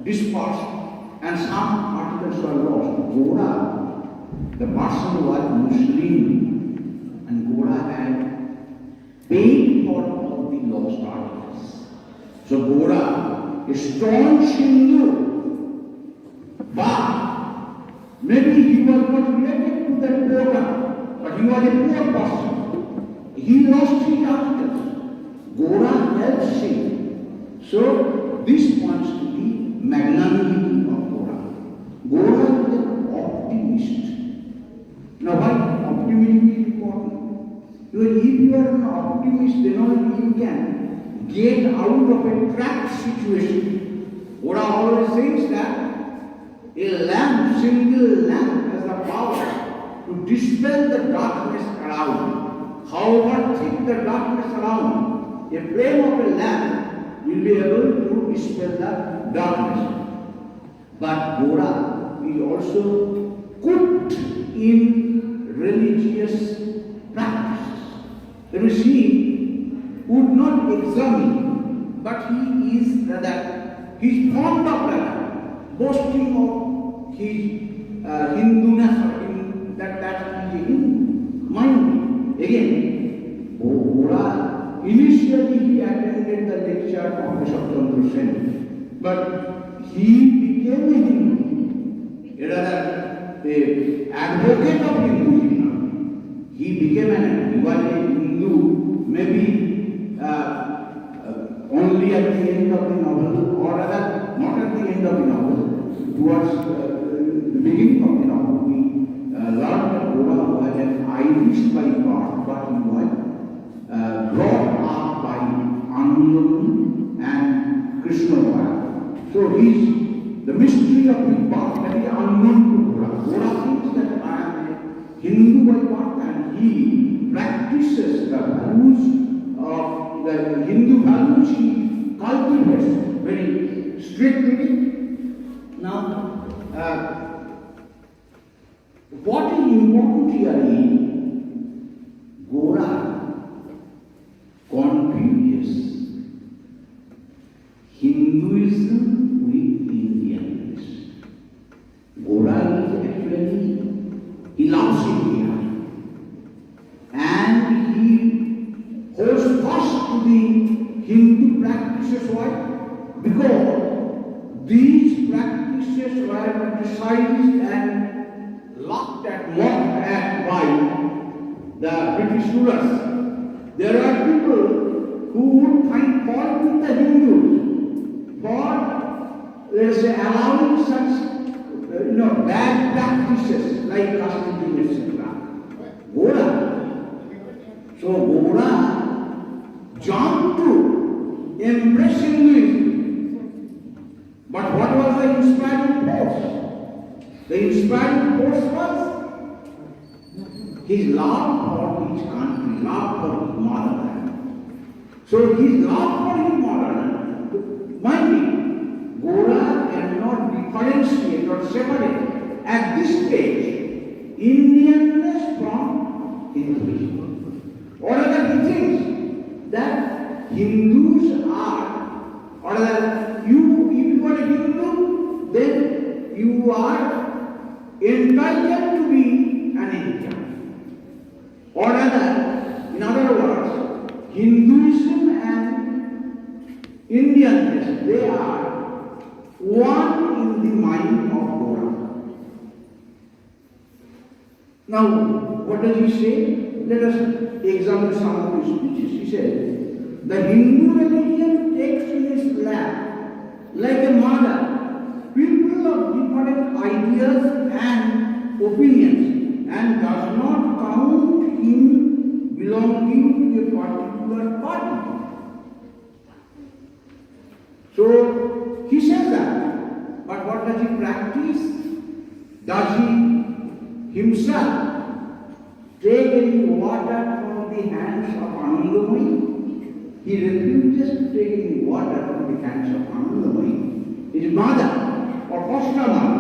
dispersed and some articles were lost. Gora, the person was Muslim and Gora had paid for all the lost articles. So Gora, a staunch Hindu, but maybe he was not related to that porter, but he was a poor person. He lost his articles. Gora helps him. So this points to the magnanimity of Gora. Gora is an optimist. Now why optimism is important? Because if you are an optimist, then only you can get out of a trapped situation. Gora always says that a lamp, single lamp, has the power to dispel the darkness around. However thick the darkness around, a flame of a lamp will be able to dispel the darkness. But Gora is also cooked in religious practices. That means he would not examine, but he is rather, he is fond of rather boasting of his Hinduness or that he is a Hindu. Mind me, again, Gora, initially he attended the lecture of Chandra Sen, but he became a Hindu, rather an advocate of Hinduism. He became an Hindu, maybe only at the end of the novel, or rather not at the end of the novel, towards the beginning of the novel, we learned that Gora was an Irish by birth, but he was brought up by Anandamuni and Krishna. So the mystery of his birth that is unknown to Gora. Gora thinks that I am a Hindu by birth and he practices the values of the Hindu values he cultivates very strictly. Now, what is important here is Gora confuses Hinduism with Indianness. Gora is actually, he loves India and he holds fast to the Hindu practices. Why? Because these practices were criticized and laughed at, mocked at by the British rulers. There are people who would find fault with the Hindus for, let us say, allowing such bad practices like casteism, etc. Gora. So Gora jumped to embrace Hinduism. But what was the inspiring force? The inspiring force was his love for his country, love for his motherland. So his love for his motherland, mind me, Gora cannot differentiate or separate at this stage Indianness from Hinduism. Or rather he thinks that Hindus are, or rather if you are a Hindu, then you are entitled to be an Indian. Or rather, in other words, Hinduism and Indianness, they are one in the mind of Gora. Now, what does he say? Let us examine some of his speeches. He says, the Hindu religion takes in its lap like a mother people of different ideas and opinions and does not count him belonging to a particular party. So he says that, but what does he practice? Does he himself take any water from the hands of Anandamai? He refuses to take any water from the hands of Anandamai, his mother or foster mother.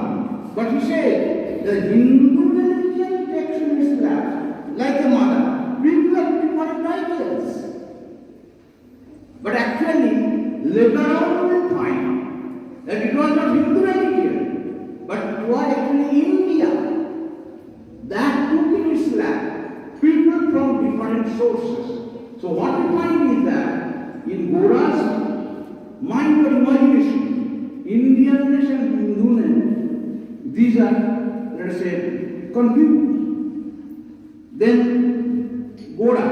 But he says the Hindu religion takes in its lap like a mother, people of different ideas. But actually, later on we will find that it was not Hindu religion, but it was actually India that took in its lap people from different sources. So what we find is that in Gora's mind or imagination, Indianness and Hinduness, these are, let us say, confused. Then Gora,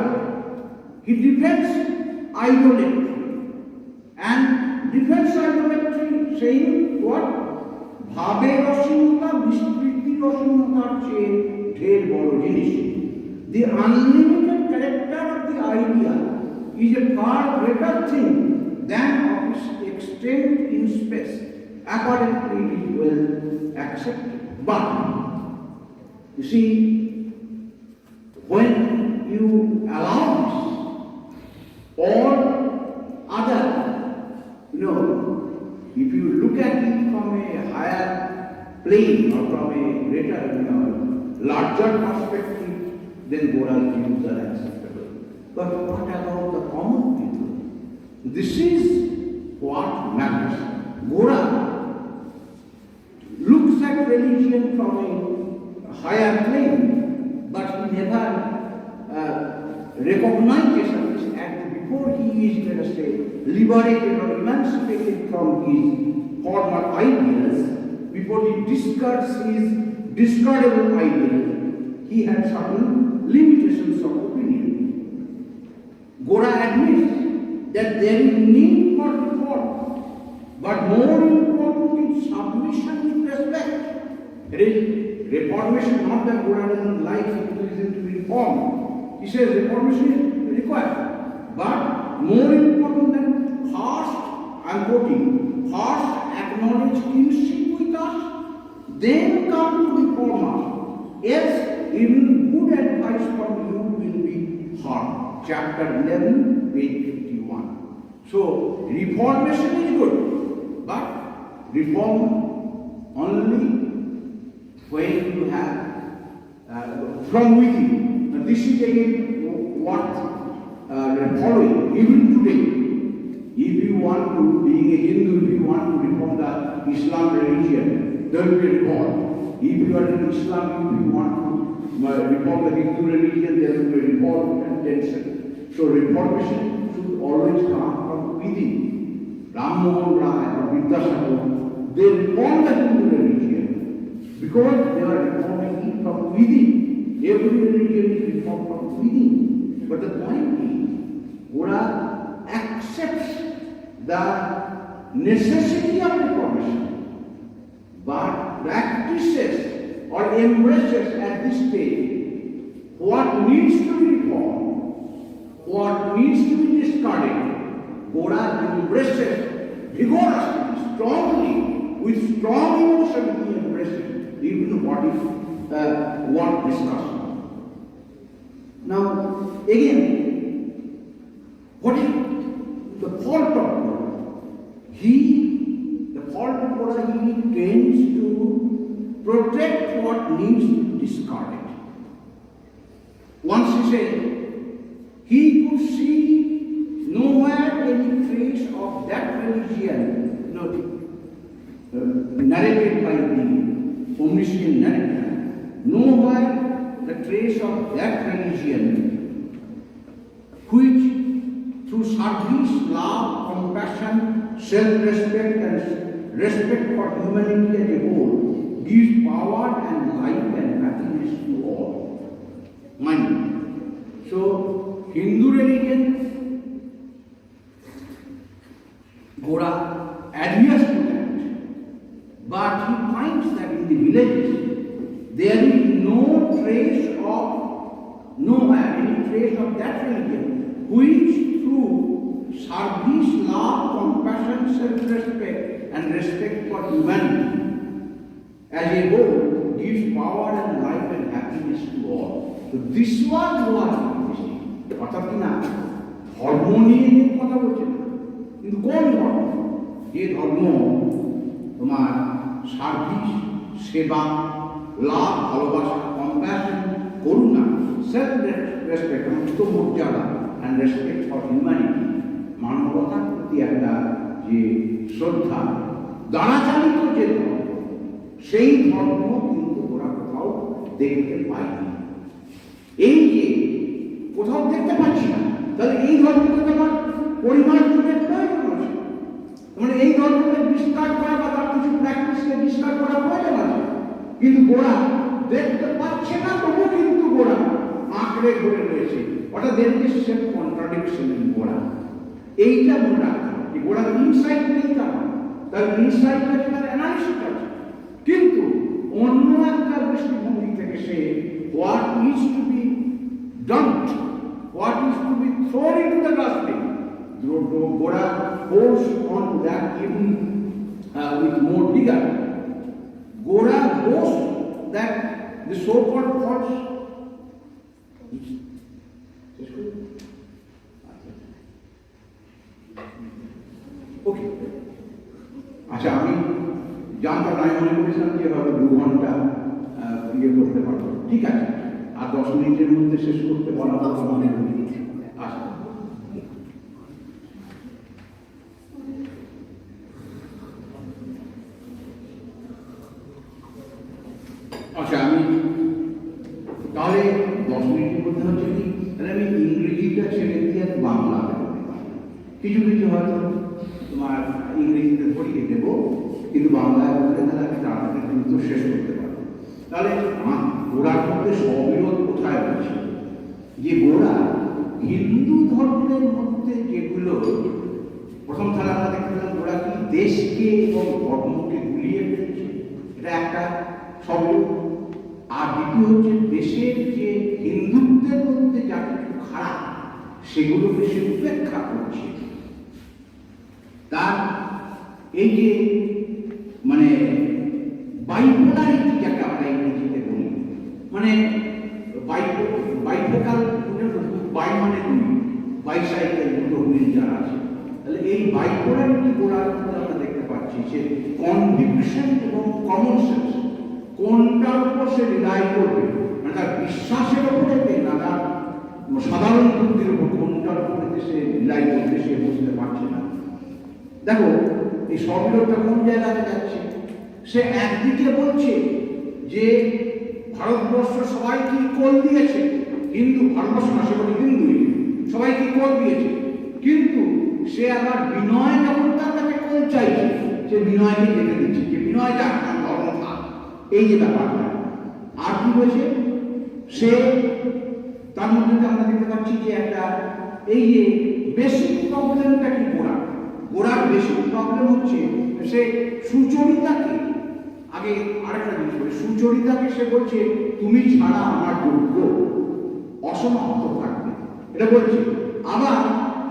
he defends idolatry. And defense idolatry saying what? Bhabe রসিমতা বিস্তৃতি রসিমতার চেয়ে ঢের বড় জিনিস. The unlimited character of the idea is a far greater thing than of its extent in space. Accordingly, it is well accepted. But you see, when you allow this, or other, if you look at it from a higher plane or from a greater, larger perspective, then Gora's views are acceptable. But what about the common people? This is what matters. Gora looks at religion from a higher plane, but he never recognizes this act before he is, let us say, liberated or emancipated from his former ideas, before he discards his discardable ideas, he had certain limitations of opinion. Gora admits that there is need for reform, but more important is submission with respect. It is reformation, not that Gora doesn't like Hinduism to be reformed. He says reformation is required, but more important than first, I am quoting, first acknowledge kinship with us, then come to reform us. Yes, even good advice from you will be heard. Chapter 11, page 51. So, reformation is good, but reform only when you have from within. Now, this is again what following. Even today, if you want to, being a Hindu, if you want to reform the Islam religion, there will be reform. If you are in Islam, if you want to reform the Hindu religion, there will be reform and tension. So reformation should always come from within. Ram Mohan Rai or Vidyasagar, they reformed the Hindu religion because they are reforming it from within. Every religion is reformed from within. But the point is, Gora accepts the necessity of reformation, but practices or embraces at this stage what needs to be reformed, what needs to be discarded. Gora embraces vigorously, strongly, with strong emotion he embraces even what is worth discussing. Now, again, what is the fault of Gora? The fault of Gora, he tends to protect what needs to be discarded. Once he said, he could see nowhere any trace of that religion, narrated by the omniscient narrator, nowhere the trace of that religion which through service, love, compassion, self-respect and respect for humanity as a whole gives power and life and happiness to all. Mind. So, Hindu religion, Gora adheres to that, but he finds that in the villages there is no trace of, nowhere any trace of that religion which through service, love, compassion, self-respect and respect for humanity as a whole gives power and life and happiness to all. So this was what অর্থাৎ কিনা ধর্ম নিয়ে কথা বলছে না, কিন্তু কোন ধর্ম? যে ধর্ম তোমার সার্ভিস, সেবা, লাভ, ভালোবাসা, কম্প্যাশন, করুণা, সেলফ রেসপেক্ট, আত্মমর্যাদা অ্যান্ড রেসপেক্ট ফর হিউম্যানিটি, মানবতার প্রতি একটা যে শ্রদ্ধা দ্বারা চালিত যে ধর্ম, সেই ধর্ম কিন্তু ওরা কোথাও দেখতে পায়নি। এই যে কোথাও দেখতে পাচ্ছি না, তাহলে এই ধর্মকে তোমার পরিমাণ যুগের প্রয়োজন আছে, মানে এই ধর্মকে বিস্তার করা বা তার কিছু প্র্যাকটিসকে বিস্তার করা প্রয়োজন আছে। কিন্তু গোড়া দেখতে পাচ্ছে না, তবু কিন্তু গোড়া আঁকড়ে ধরে রয়েছে। অর্থাৎ there is self contradiction in গোড়া। এইটা মনে রাখতে হবে যে গোড়ার ইনসাইট নেই, তার ইনসাইট আছে, তার অ্যানালিসিস আছে, কিন্তু অন্য একটা দৃষ্টিভঙ্গি থেকে সে what is to be dumped, what is to be thrown into the dustbin, Gora holds on to that even with more vigor. Gora boasts that the so-called thoughts okay. আচ্ছা, আমি জানতাম না, মনে করেছিলাম যে হয়তো 2 ঘন্টা ইয়ে করতে পারবো। ঠিক আছে, আর 10 মিনিটের মধ্যে শেষ করতে বলা কথা মনে করি। আচ্ছা, আমি তাহলে 10 মিনিটের মধ্যে হচ্ছে কি, তাহলে আমি ইংরেজিটা ছেড়ে দিয়ে বাংলাতে কিছু কিছু হয়তো তোমার ইংরেজিতে পড়িয়ে দেবো, কিন্তু বাংলায় বলতে গেলে আমি তাড়াতাড়ি কিন্তু শেষ করতে পারবো। তাহলে গোড়ার মধ্যে স্ববিরোধ কোথায় রয়েছে? যে গোড়া হিন্দু ধর্মের মধ্যে যেগুলো প্রথম তাহলে আমরা দেখতে পেলাম, গোড়া কি দেশকে এবং ধর্মকে গুলিয়ে ফেলছে, এটা একটা স্ববিরোধ। আর দ্বিতীয় হচ্ছে দেশের যে হিন্দুত্বের মধ্যে যা কিছু খারাপ সেগুলোকে সে উপেক্ষা করছে। তার এই যে মানে বাইপোলারিটি, যাকে আমরা ইংরেজিতে বলি, মানে বাইফোকাল, বাই মানে দুই, বাইসাইকেল, দুটো হুইল যারা আছে, তাহলে এই বাইপোলারিটি গোড়ার মধ্যে আমরা দেখতে পাচ্ছি যে কনভিকশন এবং কমন সেন্স কোনটার উপর সে রিলাই করবে, মানে তার বিশ্বাসের উপরে না তার সাধারণ বুদ্ধির উপর, কোনটার উপরে সে রিলাই করবে সে বুঝতে পারছে না। দেখো এই সবিরোধটা কোন জায়গাতে যাচ্ছে। সে একদিকে বলছে যে ভারতবর্ষ সবাইকে ইকুয়াল দিয়েছে, হিন্দু, ভারতবর্ষ না, সে বলে হিন্দুই সবাইকে ইকুয়াল দিয়েছে, কিন্তু সে আবার বিনয় যখন তার কাছে কোল চাইছে, সে বিনয়কে দেখে দিচ্ছে যে বিনয় যাক, ধর্ম থাক, এই যে ব্যাপারটা। আর কি বলছে সে, তার মধ্যে আমরা দেখতে পাচ্ছি যে একটা এই যে বেসিক প্রবলেমটা কি গোড়া, গোড়ার বেশি প্রবলেম হচ্ছে সে সুচরিতাকে, আগে আরেকটা জিনিস বলি, সুচরিতাকে সে বলছে তুমি ছাড়া আমার যোগ্য অসমাপ্ত থাকবে, এটা বলছে। আবার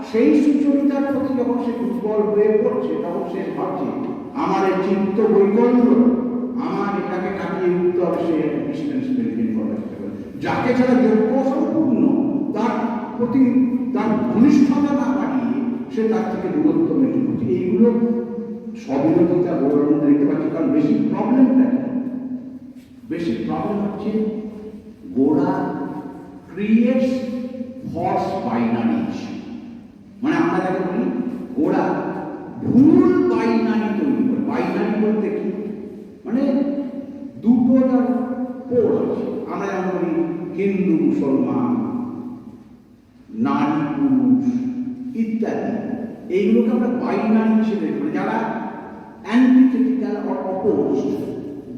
সেই সুচরিতার প্রতি যখন সে দুর্বল হয়ে পড়ছে তখন সে ভাবছে আমার এই চিত্ত বৈকল্য, আমার এটাকে কাটিয়ে উঠতে হবে, সে ডিস্টেন্স মেনটেন করার চেষ্টা করে। যাকে ছাড়া যোগ্য সম্পূর্ণ তার প্রতি তার ঘনিষ্ঠতা না বাড়িয়ে সে তার থেকে দূরত্ব মেনটেন করছে। এইগুলো সবিরোধিতা গোড়ার মধ্যে দেখতে পাচ্ছি। কারণ বেশি প্রবলেমটা বেশি প্রবলেম হচ্ছে গোড়া ক্রিয়েটস ফলস বাইনারিজ, মানে আমরা যাকে বলি গোড়া ভুল বাইনারি তৈরি করে। বাইনারি বলতে কি, মানে দুটো তার পোল আছে। আমরা যেমন বলি হিন্দু মুসলমান, নারী পুরুষ ইত্যাদি, এইগুলোকে আমরা বাইনারি হিসেবে করি, যারা অ্যান্টিথেটিক্যাল অর অপোজড।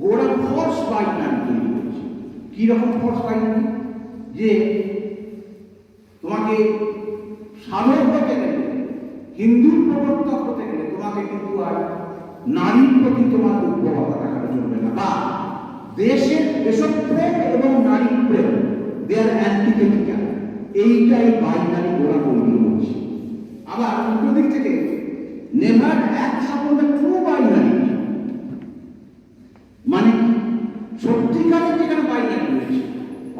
গোড়া ফলস বাইনারি তৈরি করেছে। কিরকম ফলস বাইনারি? যে তোমাকে সাধক হতে গেলে, হিন্দুর প্রবর্তক হতে গেলে তোমাকে কিন্তু আর নারীর প্রতি তোমার দুর্বলতা দেখানো চলবে না, বা দেশের দেশপ্রেম এবং নারী প্রেম দে আর অ্যান্টিথেটিক্যাল। এইটাই বাইনারি গোড়া তৈরি হচ্ছে। আবার উল্টো দিক থেকে never act upon the true binary, মানে সত্যিকারের যেখানে বাইনারি রয়েছে,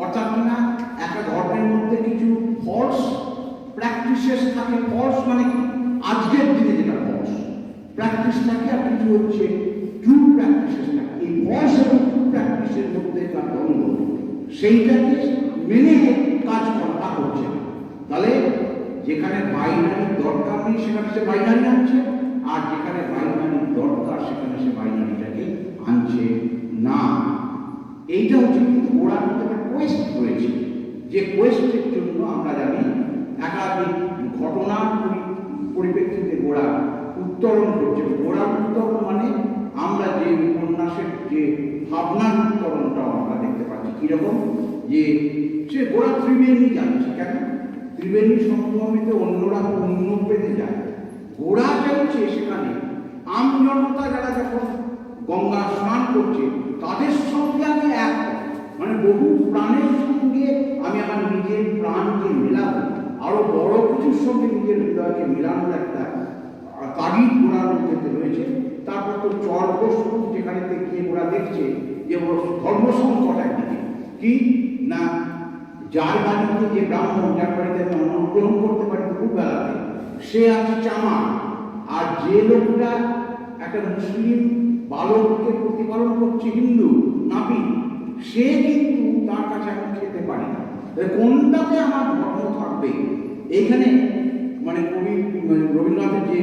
অর্থাৎ কিনা একটা ধর্মের মধ্যে কিছু ফলস প্র্যাকটিসেস থাকে। ফলস মানে কি, আজকের দিনে যেটা ফলস প্র্যাকটিস থাকে, আর কিছু হচ্ছে ট্রু প্র্যাকটিসেস থাকে। এই ফলস এবং ট্রু প্র্যাকটিসের মধ্যে তার দ্বন্দ্ব, সেইটাকে মেনে কাজ করা হচ্ছে। তাহলে যেখানে বাইনারির দরকার নেই সেখানে সে বাইনারি আনছে, আর যেখানে বাইনারির দরকার সেখানে সে বাইনারিটাকে আনছে না। এইটা হচ্ছে কিন্তু গোড়ার মধ্যে একটা কোয়েস্ট রয়েছে, যে কোয়েস্টের জন্য আমরা জানি একাধিক ঘটনার পরিপ্রেক্ষিতে গোড়া উত্তরণ করছে। গোড়ার উত্তরণ মানে আমরা যে উপন্যাসের যে ভাবনার উত্তরণটাও আমরা দেখতে পাচ্ছি। কিরকম, যে সে গোড়া ত্রিবেণী যাচ্ছে। কেন ত্রিবেণী সংগমিতে অন্যরা পুণ্য পেতে যায়, গোড়া যাচ্ছে সেখানে আমজনতা যারা যখন গঙ্গা স্নান করছে তাদের সঙ্গে আমি এক, মানে বহু প্রাণের সঙ্গে আমি আমার নিজের প্রাণকে মেলাবো, আরো বড় কিছুর সঙ্গে নিজের হৃদয়কে মেলানোর একটা তাগিদ গোড়ার মধ্যে রয়েছে। তারপর তো চর্বস্বরূপ যেখানে গিয়ে গোড়া দেখছে যে ধর্ম সংকট একদিকে কি না, যার বাড়িতে যে ব্রাহ্মণ, যার বাড়িতে আমি অন্নগ্রহণ করতে পারি খুব বেলাতে, সে আছে চামার, আর যে লোকটা একটা মুসলিম বালককে প্রতিপালন করছে হিন্দু নাপিত, সে কিন্তু তার কাছে এখন খেতে পারে না। কোনটাতে আমার ধর্ম থাকবে? এইখানে মানে কবি রবীন্দ্রনাথের যে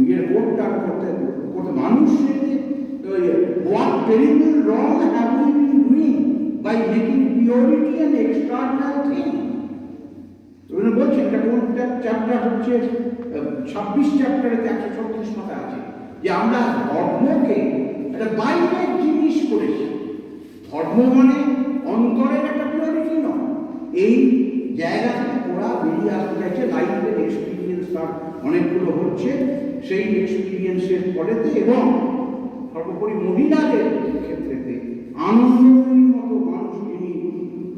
ইয়ের বোর্ডটা করতে করতে মানুষ what terrible wrong have we been doing by making purity an external thing? Rabindranath বলছেন, এটা কোন চ্যাপ্টার হচ্ছে 26 চ্যাপ্টারে 136 মাথা আছে, যে আমরা ধর্মকে একটা বাইরের জিনিস করেছি। ধর্ম মানে অন্তরের একটা পিউরিটি নয়। এই জায়গা থেকে ওরা বেরিয়ে আসতে চাইছে। লাইফের এক্সপিরিয়েন্স তার অনেকগুলো হচ্ছে, সেই এক্সপিরিয়েন্সের ফলেতে এবং সর্বোপরি মহিলাদের ক্ষেত্রেতে আনন্দময়ীর মতো মানুষ, যিনি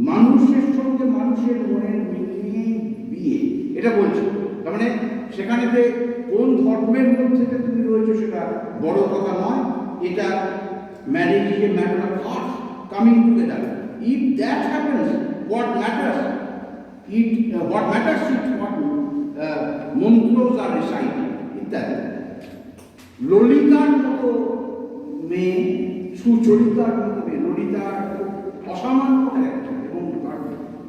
মানুষের সঙ্গে মানুষের মনের মিলিয়ে বিয়ে, এটা বলছে। তার মানে সেখানেতে কোন ধর্মের মধ্যে তুমি রয়েছে সেটা বড় কথা নয়, এটা marriage is a matter of thought coming together. If that happens, what matters is what mantras are recited ইত্যাদি। ললিতার মতো মেয়ে, সুচরিতার মতো মেয়ে, ললিতা অসামান্য একটা, এবং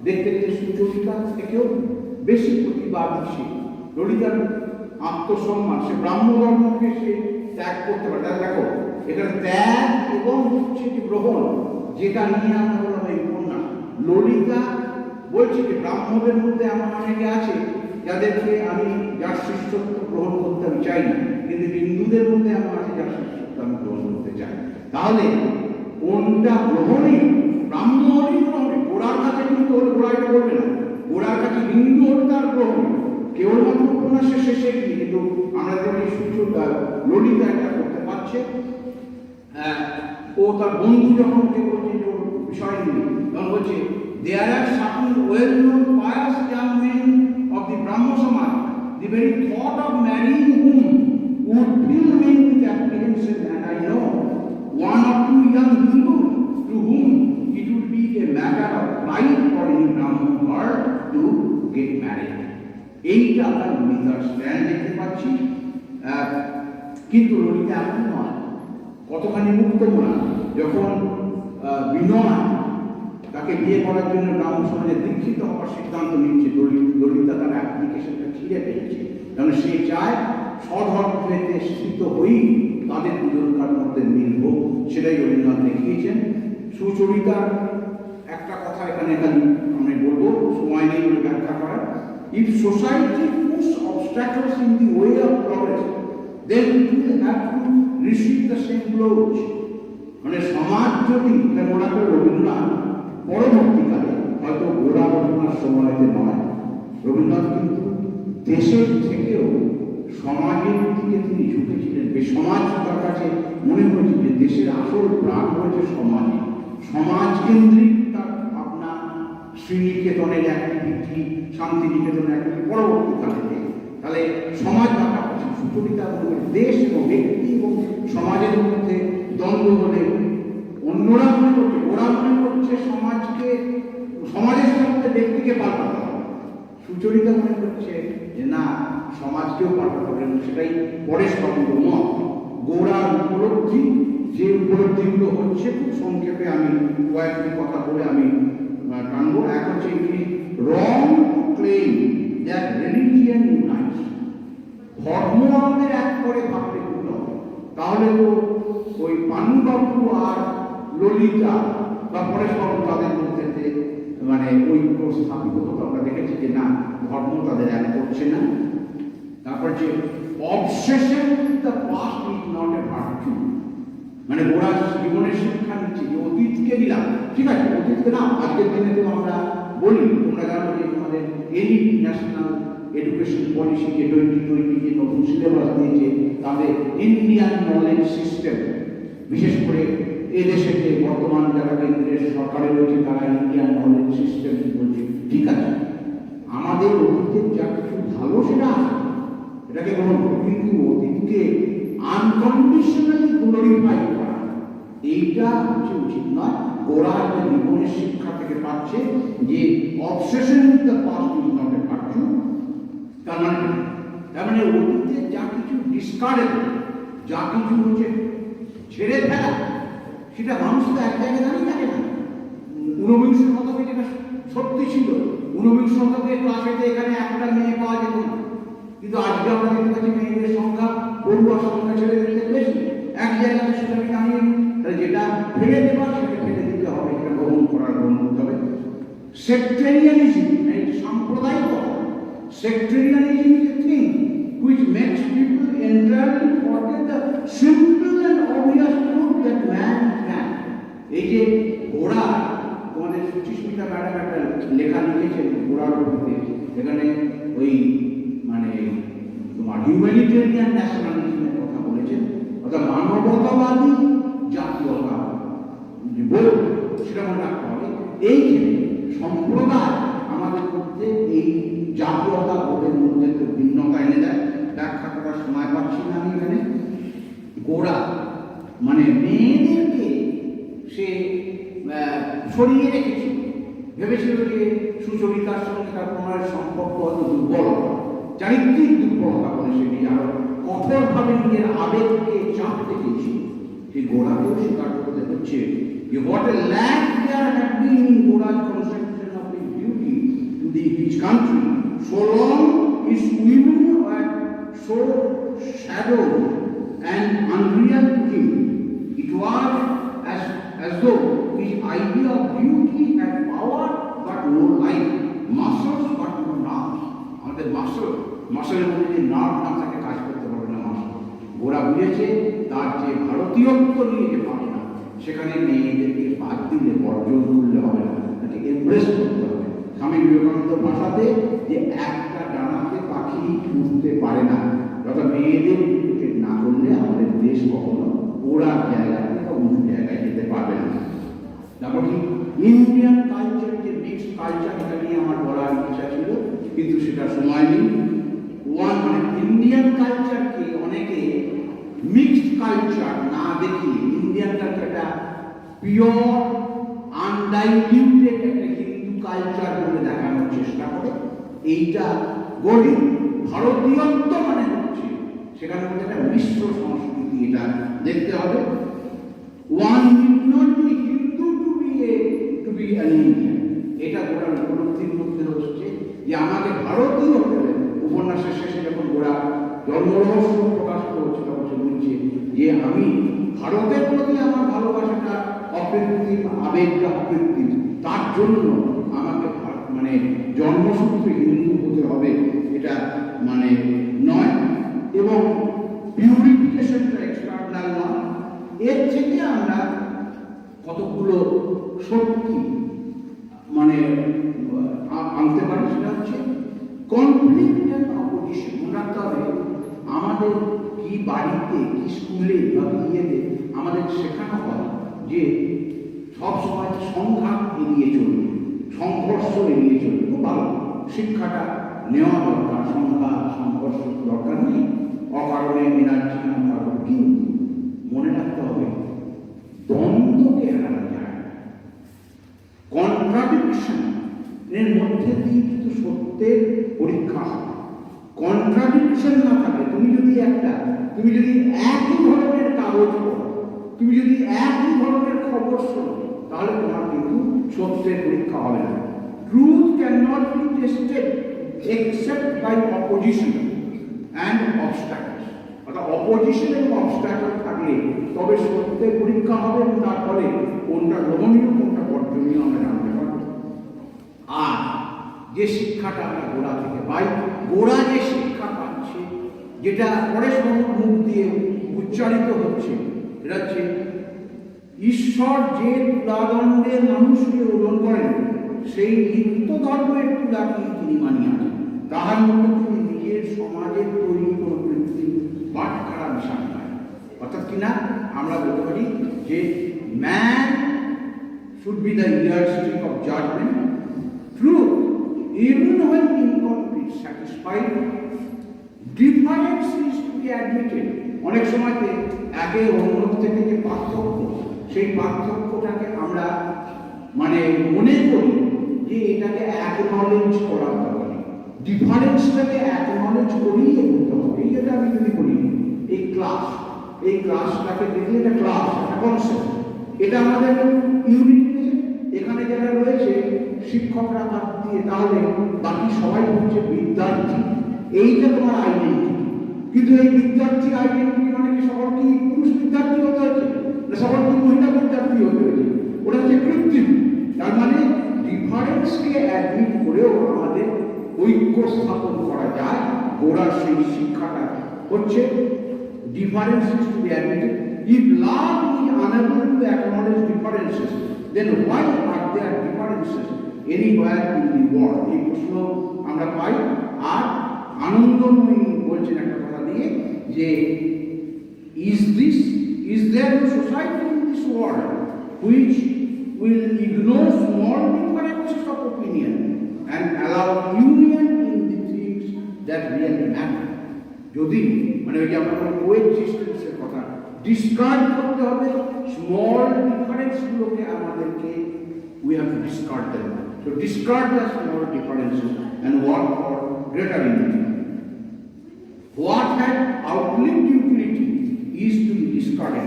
দেখতে দেখতে সুচরিতা থেকেও বেশি প্রতিবাদী। ললিতার আত্মসম্মান, সে ব্রাহ্ম ধর্মকে সে ত্যাগ করতে পারে। দেখো এখানে ত্যাগ এবং হচ্ছে যে গ্রহণ, যেটা নিয়ে আমরা বললাম এই উপন্যাস। ললিতা বলছি যে ব্রাহ্মণদের মধ্যে এমন অনেকে আছে যাদেরকে আমি যার শিষ্যত্ব গ্রহণ করতে আমি চাই না, কিন্তু হিন্দুদের মধ্যে এমন আছে যার শিষ্যত্ব আমি গ্রহণ করতে চাই। তাহলে কোনটা গ্রহণই, ব্রাহ্মণ হলেই গ্রহণে, গোড়ার কাছে কিন্তু হলে গোড়া এটা বলবে না, গোড়ার কাছে হিন্দু হলে তার গ্রহণ। কেবলমাত্র উপন্যাসের শেষে কি, কিন্তু আমরা ললিতা এটা করতে পারছে। ও তার বন্ধু যখন ওকে বলছে যে ওর বিষয় নিয়ে, তখন বলছে there are certain well-known pious young men of the Brahmo Samaj, the very thought of marrying whom would fill me with apprehension, and I know one or two young Hindus to whom it would be a matter of pride for any Brahmo girl to get married. এইটা আমরা ললিতার stand দেখতে পাচ্ছি। কিন্তু ললিতা এমন নয়, কতখানি মুক্ত মোনা যখন বিনয় তাকে বিয়ে করার জন্য ব্রাহ্মণ সমাজে দীক্ষিত হওয়ার সিদ্ধান্ত নিচ্ছে, ললিতা তার অ্যাপ্লিকেশনটা ছিঁড়ে ফেলছে, কারণ সে চায় স্বধর্মেতে স্থিত হয়েই তাদের দুজনকার মধ্যে মিল হোক। সেটাই রবীন্দ্রনাথ দেখিয়েছেন। সুচরিতার একটা কথা এখানে খালি আমি বলবো, সময় নেই বলে ব্যাখ্যা করার। If society puts obstacles in the way of progress, then it will have to receive the same blows. মানে সমাজ যদি, মনে করে রবীন্দ্রনাথ পরবর্তীকালে হয়তো গোড়া রচনার সময়তে নয়, রবীন্দ্রনাথ কিন্তু দেশের থেকেও সমাজের দিকে তিনি ঝুঁকেছিলেন। সমাজ তার কাছে মনে হয়েছে যে দেশের আসল প্রাণ হয়েছে সমাজে, সমাজকেন্দ্রিক তার ভাবনা, শ্রীনিকেতনের অ্যাক্টিভিটি, শান্তিনিকেতনের অ্যাক্টিভিটি পরবর্তীকালে। তাহলে সমাজ ভাবনা করছে সুচরিতা, দেশ এবং ব্যক্তি এবং সমাজের মধ্যে দ্বন্দ্ব হলে অন্যরা মনে করছে, ওরা মনে করছে সমাজকে, সমাজের সাথে ব্যক্তিকে পাল্টাতে হবে। সুচরিতা মনে করছে যে না, সমাজকেও পাল্টাতে হবে, এবং সেটাই পরের শব্দ মত। গোড়ার উপলব্ধি, যে উপলব্ধিগুলো হচ্ছে, খুব সংক্ষেপে আমি কয়েকটি কথা বলে আমি টানবো। এক হচ্ছে একটি রং ক্লেম দ্যাট রিলিজিয়ান ইউনাইটস। ধর্ম আমাদের এক করে ভাবতে হবে, তাহলে তো ওই পানুবাবু আর ললিতা বা পরেশবাবু তাদের মধ্যে মানে ঐক্য স্থাপিত হতো। আমরা দেখেছি যে না, ধর্ম তাদের এক করছে না। তারপর যে obsession with the past is not a virtue, মানে ওরা জীবনের শিক্ষা নিচ্ছে যে অতীতকে দিলাম, ঠিক আছে, অতীতকে না, আজকের দিনে তো আমরা বলি, তোমরা জানো যে আমাদের এনি ন্যাশনাল এডুকেশন পলিসি যে 2020 যে নতুন সিলেবাস দিয়েছে, তাদের ইন্ডিয়ান নলেজ সিস্টেম, বিশেষ করে এদেশে যে বর্তমান যারা কেন্দ্রের সরকারে রয়েছে তারা ইন্ডিয়ান নলেজ সিস্টেম বলছে, ঠিক আছে, আমাদের অতীতের যা কিছু ভালো সেটা আছে, এটাকে গ্রহণ করো, কিন্তু অতীতকে আনকন্ডিশনালি গ্লোরিফাই করা এইটা হচ্ছে উচিত নয়। গোরা একটা জীবনের শিক্ষা থেকে পাচ্ছে যে obsession with the past is not a virtue. তার মানে অতীতে যা কিছু ডিসকার্ডেবল, যা কিছু হচ্ছে ছেড়ে ফেলা, সেটা মানুষ তো এক জায়গায় দাঁড়িয়ে থাকে না। ঊনবিংশ শতকে যেটা সত্যি ছিল, ঊনবিংশ শতকে ক্লাসেতে এখানে একটা মেয়ে পাওয়া যেত না, কিন্তু আজকে আমরা দেখতে পাচ্ছি মেয়েদের সংখ্যা, পড়ুয়ার সংখ্যা ছেলেদের থেকে বেশি। এক জায়গায় সেটাকে দাঁড়িয়ে, তাহলে যেটা ফেলে দেওয়া সেটা ফেলে দিতে হবে, এটা গ্রহণ করতে হবে। সেক্টেরিয়ানিজম, সাম্প্রদায়িক sectarianism is a thing which makes people entirely forget the simple and obvious truth that man is man. এই যে গোড়া, তোমাদের সুচিস্মিতা ম্যাডাম একটা লেখা লিখেছেন গোড়ার উপরে, এখানে ওই মানে তোমার হিউম্যানিটেরিয়ান ন্যাশনালিজমের কথা বলেছেন, অর্থাৎ মানবতাবাদী জাতীয়তা যে বল, সেটা মনে রাখতে হবে। এইখানে সম্প্রদায় আমাদের মধ্যে এই জাতীয়তা বোধের মধ্যে তো ভিন্নতা এনে দেয়। ব্যাখ্যা করার সময় পাচ্ছি না আমি এখানে। গোড়া মানে মেয়েদেরকে সে সরিয়ে রেখেছিল, ভেবেছিল যে সুচরিতার সঙ্গে তার প্রণয়ের সম্পর্ক হয়তো দুর্বলতা, চারিত্রিক দুর্বলতা বলে সেটি আরো কঠোরভাবে নিজের আবেগকে চাপতে চেয়েছিল। সেই গোড়াকেও স্বীকার করতে হচ্ছে যে what a lack there had been in Gora's conception of his duty to his country, so long his women were so shadowed and unreal to him. It was as though his idea of duty had power but no life, muscles but no nerves. আমাদের মাসলের মধ্যে যে nerve না থাকে কাজ করতে পারবে না muscle. গোরা বুঝেছে তার যে ভারতীয়ত্ব নিয়ে যে পারে না, সেখানে মেয়েদেরকে বাদ দিলে, বর্জন করলে হবে না, তাকে এমব্রেস করতে হবে। স্বামী বিবেকানন্দ ভাষাতে যে একটা ডানাতে পাখি উঠতে পারে না, অর্থাৎ মেয়েদের না দেশ কখনো ওরা জায়গা থেকে অন্য জায়গায় যেতে পারবে না। তারপর কি ইন্ডিয়ান কালচার, যে মিক্সড কালচার, এটা নিয়ে আমার বলার ইচ্ছা ছিল কিন্তু সেটা সময় নেই। মানে ইন্ডিয়ান কালচারকে অনেকে মিক্সড কালচার না দেখিয়ে ইন্ডিয়ান কালচারটা পিওর আনডাইলিউটেড একটা হিন্দু কালচার বলে দেখানোর চেষ্টা করে। এইটা গরিব ভারতীয়ত্ব মানে হচ্ছে সেখানে মধ্যে একটা মিশ্র সংস্কৃতি, এটা দেখতে হবে। One need not be Hindu to be an Indian, এটা গোটার উপলব্ধির মধ্যে হচ্ছে যে আমাকে ভারতীয় হতে হবে। উপন্যাসের শেষে যখন গোরা জন্মরহস্য প্রকাশ করছে তখন সে বলছে যে আমি ভারতের প্রতি আমার ভালোবাসাটা অকৃত্রিম, আবেগটা অকৃত্রিম, তার জন্য আমাকে মানে জন্মসূত্রে হিন্দু হতে হবে, এটা মানে নয়। এবং পিউরিফিকেশনটা এক্সটার্নাল নয়। এর থেকে আমরা কতগুলো শক্তি মানে আনতে পারি, সেটা হচ্ছে কনফ্লিক্ট অ্যান্ড অপোজিশন। মনে রাখতে হবে আমাদের কি বাড়িতে, কি স্কুলে বা বিয়েতে আমাদের শেখানো হয় যে সবসময় সংঘাত এড়িয়ে চলবে, সংঘর্ষ এড়িয়ে চলবে। খুব ভালো শিক্ষাটা নেওয়া দরকার, সংঘাত সংঘর্ষ দরকার নেই, অকারণে এনার্জি না পারবে। কিন্তু মনে রাখতে হবে দ্বন্দ্বকে এড়ানো যায়, কন্ট্রাডিকশন এর মধ্যে দিয়ে কিন্তু সত্যের পরীক্ষা হয়। কন্ট্রাডিকশন না থাকে, তুমি যদি একই ধরনের কাগজ পড়ো, তুমি যদি একই ধরনের খবর শোনো, তাহলে তোমার কিন্তু সত্যের পরীক্ষা হবে না। Truth can not be tested except by opposition and obstacles. অর্থাৎ অপোজিশন এবং অবস্ট্যাকল থাকলে তবে সত্যের পরীক্ষা হবে এবং তারপরে কোনটা গ্রহণীয় কোনটা বর্জনীয় আমরা জানতে পারবো। আর যে শিক্ষাটা আমরা গোড়া থেকে পাই, গোড়া যে শিক্ষা পাচ্ছে, যেটা পরেশ বাবুর মুখ দিয়ে উচ্চারিত হচ্ছে, এটা হচ্ছে ঈশ্বর যে তুলাদণ্ডে মানুষকে ওজন করেন সেই নিত্য ধর্মের তুলাকে তিনি মানিয়ে আছেন, তাহার মধ্যে তিনি নিজের সমাজের তৈরি কোনো কৃত্রিম বাটখারা মিশান নয়। অর্থাৎ কিনা আমরা বলতে পারি যে man should be the yardstick of judgement, truth even when incomplete, satisfied, difference is to be admitted. অনেক সময়তে একে অন্য থেকে যে পার্থক্য, সেই পার্থক্যটাকে আমরা মানে মনে করি যে এটাকে অ্যাকনলেজ করা দরকার, ডিফারেন্সটাকে অ্যাকনলেজ করিয়ে করতে হবে। এই যেটা আমি যদি বলি এই ক্লাসটাকে দেখলে এটা ক্লাস, একটা কনসেপ্ট, এটা আমাদের ইউনিট। এখানে যারা রয়েছে শিক্ষকরা বাদ দিয়ে তাহলে বাকি সবাই হচ্ছে বিদ্যার্থী, এইটা তোমার আইডেন্টিটি। কিন্তু এই বিদ্যার্থীর আইডেন্টিটি মানে কি সকলকে পুরুষ বিদ্যার্থী হতে হয়েছে না সকলকে মহিলা বিদ্যার্থী হতে হয়েছে? ওটা হচ্ছে কৃত্রিম। তার মানে ডিফারেন্সকে অ্যাডমিট করেও আমাদের ঐক্য স্থাপন করা যায়। গোড়ার সেই শিক্ষাটা হচ্ছে difference is to be admitted. If love is unable to acknowledge differences, then why are there differences anywhere in the world? এই প্রশ্ন আমরা পাই। আর আনন্দময়ী বলছেন একটা কথা দিয়ে যে is there a society in this world which will ignore small differences of opinion and allow union in the things that really matter? যদি মানে ওই যে আমরা কোএক্সিস্টেন্সের কথা ডিসকার্ড করতে হবে, স্মল ডিফারেন্সগুলোকে আমাদেরকে we have to discard them. So discard the small differences and work for greater unity. What had outlived utility is to be discarded.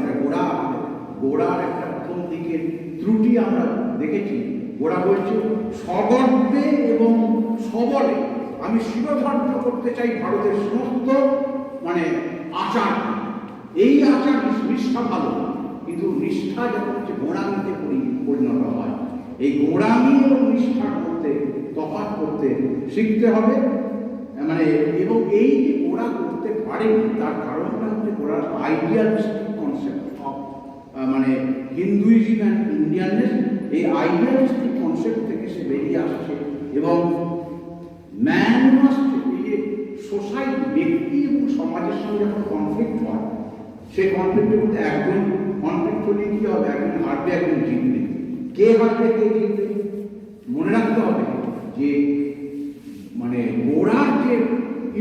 গোড়ার একটা প্রথম দিকের ত্রুটি আমরা দেখেছি। গোড়া বলছে সগর্বে এবং সবলে আমি শিরোধার্য করতে চাই ভারতের সমস্ত মানে আচার। এই আচার নিষ্ঠা ভালো, কিন্তু নিষ্ঠা যখন হচ্ছে গোড়ামিতে পরিণত হয়, এই গোড়ামি এবং নিষ্ঠার মধ্যে তফাৎ করতে শিখতে হবে। মানে এবং এই যে গোড়া করতে পারে তার কারণটা হচ্ছে গোড়ার আইডিয়ালিস্টিক কনসেপ্ট অফ মানে হিন্দুইজম অ্যান্ড ইন্ডিয়াননেস। এই আইডিয়ালিস্টিক কনসেপ্ট থেকে সে বেরিয়ে আসছে এবং ম্যান মাস্ট, এই যে সোসাইটি, ব্যক্তি এবং সমাজের সঙ্গে যখন কনফ্লিক্ট হয়, সেই কনফ্লিক্টের মধ্যে একজন কনফ্লিক্ট হলে কি হবে, একজন হারবে একজন জিতবে। কে হারবে কে জিতবে মনে রাখতে হবে যে মানে গোড়ার যে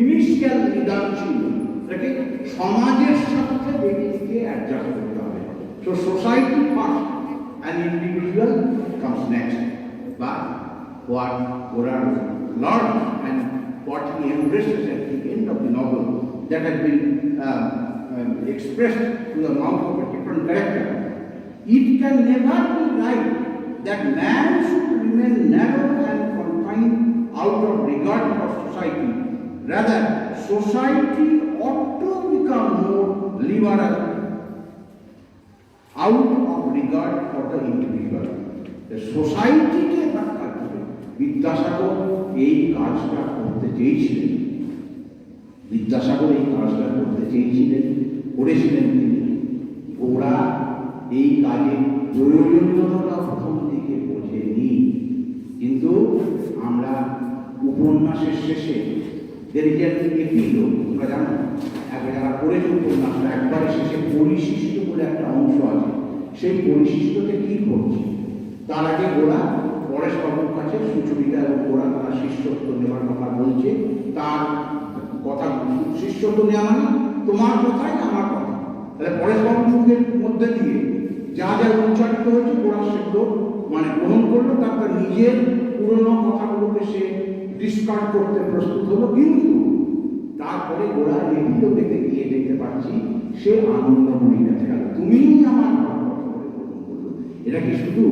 ইনিশিয়াল নিদান ছিল সেটাকে সমাজের সাথে ব্যক্তিকে অ্যাডজাস্ট করতে হবে। So society first and individual comes next. বা what Gora learned and what he embraces at the end of the novel that has been expressed through the mouth of a different character. It can never be right that man should remain narrow and confined out of regard for society. Rather, society ought to become more liberal out of regard for the individual. The society ke ধাক্কা দেবে। বিদ্যাসাগর এই কাজটা করতে চেয়েছিলেন, বিদ্যাসাগর এই কাজটা করতে চেয়েছিলেন, করেছিলেন তিনি। গোরা এই কাজে প্রয়োজনীয়তা প্রথম দিকে বোঝেনি, কিন্তু আমরা উপন্যাসের শেষে এপিলোগ তোমরা জানো, যারা পড়েছে উপন্যাসটা একবারে শেষে পরিশিষ্ট বলে একটা অংশ আছে। সেই পরিশিষ্টতে কি করছে, তার আগে গোরা পরেশবাবুর কাছে সুচরিতা এবং গোরা তারা শিষ্যত্ব নেওয়ার কথা বলছে। তার কথা শিষ্যত্ব নেওয়া মানে তোমার কথাই আমার কথা। তাহলে পরেশবাবুর মুখের মধ্যে দিয়ে যা যা উচ্চারিত হয়েছে গোরা সেগুলো মানে গ্রহণ করলো, তারপর নিজের পুরনো কথাগুলোকে সে ডিসকার্ড করতে প্রস্তুত হলো। কিন্তু তারপরে গোরা এগুলো দেখে গিয়ে দেখতে পাচ্ছি সে আনন্দময়ী কাছে গেল, তুমি আমার ভারতবর্ষ বলে গ্রহণ করলো। এটা কি শুধু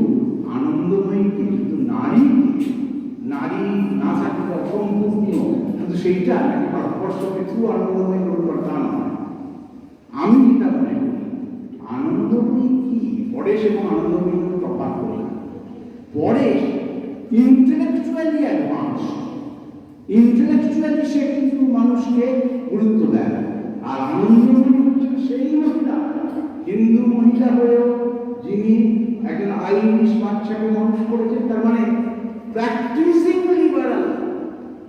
আনন্দময়ী কি শুধু নারী, নারী না থাকলে অসম্পূর্ণ শুধু সেইটা নাকি ভারতবর্ষকে শুধু আনন্দময়ী গ্রহণ করা তা নয়। আমি যেটা মনে করি আনন্দময়ী কি পরেশ এবং আনন্দময়ী তফাৎ করি। পরেশ ইন্টেলেকচুয়ালি অ্যাডভান্স, ইন্টেলেকচুয়ালি সে কিন্তু মানুষকে গুরুত্ব দেয়। আর আনন্দময়ী হচ্ছে সেই মহিলা, হিন্দু মহিলা হয়েও যিনি একজন আইরিশ বাচ্চাকে মানুষ করেছেন, তার মানে প্র্যাকটিসিং লিবারাল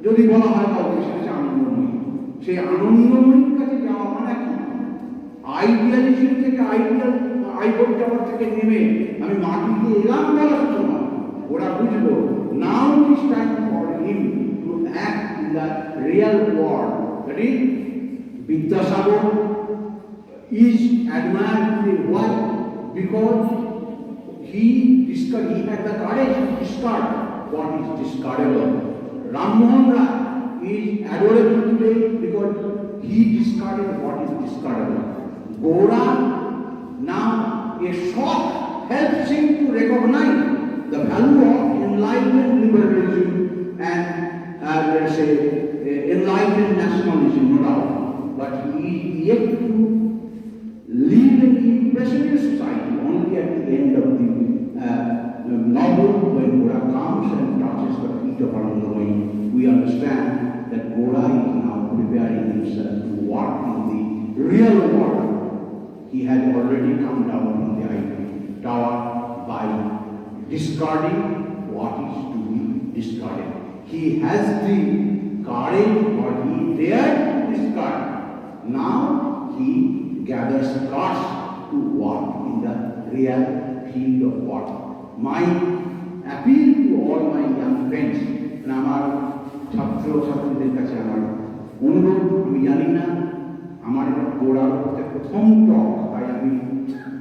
যদি বলা হয় কাউকে সেটা হচ্ছে আনন্দময়ী। সেই আনন্দময়ীর কাছে যাওয়া মানে কি আইডিয়ালিজম থেকে আইডল টাওয়ার থেকে নেমে আমি মাটিতে এলাম বলার সময় ওরা বুঝলো now it is time for him to act in the real world. That is Vidyasagar is admired. Why? Because he had the courage to discard what is discardable. Ram Mohan Rai is adorable today because he discarded what is discardable. Gora, now a shock helps him to recognize the value of enlightened liberalism and let's say enlightened nationalism, no doubt. But he is yet to live in the impressionist society. Only at the end of the novel, when Gora comes and touches the feet of Anandamayi, we understand that Gora is now preparing himself to walk in the real world. He had already come down from the ivory tower by discarding what is to be discarded. He has the courage, or he dared to discard. Now he gathers guts to walk in the real field of work. My appeal to all my young friends, and আমার ছাত্র ছাত্রীদের কাছে আমার অনুরোধ, আমি জানি না আমার গোড়ার প্রথম টক, তাই আমি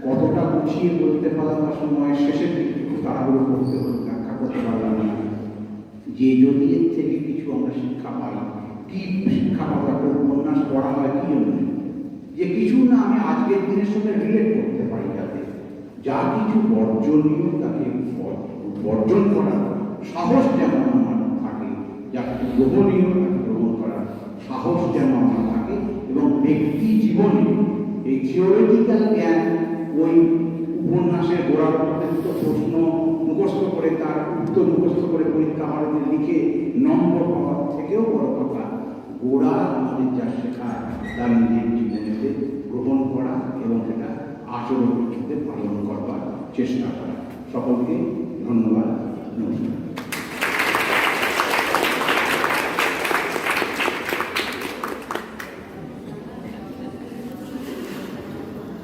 কতটা গুছিয়ে বলতে পারলাম না, সময় শেষের দিকে একটু তাড়াহুড়ো করতে হলো, ব্যাখ্যা করতে পারলাম না। যে যদি এর থেকে কিছু আমরা শিক্ষা পাই, কি শিক্ষা পাবো? একটা উপন্যাস পড়া হয় কি জন্য? যে কিছু না আমি আজকের দিনের সঙ্গে রিলেট করতে পারি, যাতে যা কিছু বর্জনীয় তাকে বর্জন করার সাহস যেন আমার থাকে, যা কিছু গ্রহণীয় তাকে গ্রহণ করার সাহস যেন আমার থাকে, এবং ব্যক্তি জীবনে এই থিওরিটিক্যাল জ্ঞান ওই উপন্যাসের গোড়ার প্রত্যেক প্রশ্ন মুখস্থ করে তার উত্তর মুখস্থ করে পরীক্ষা হলে লিখে নম্বর পাওয়ার থেকেও বড় কথা গোড়া আমাদের যা শেখায় তার নিজের জীবনেতে গ্রহণ করা এবং সেটা আচরণ পালন করবার চেষ্টা করা। সকলকে ধন্যবাদ, নমস্কার।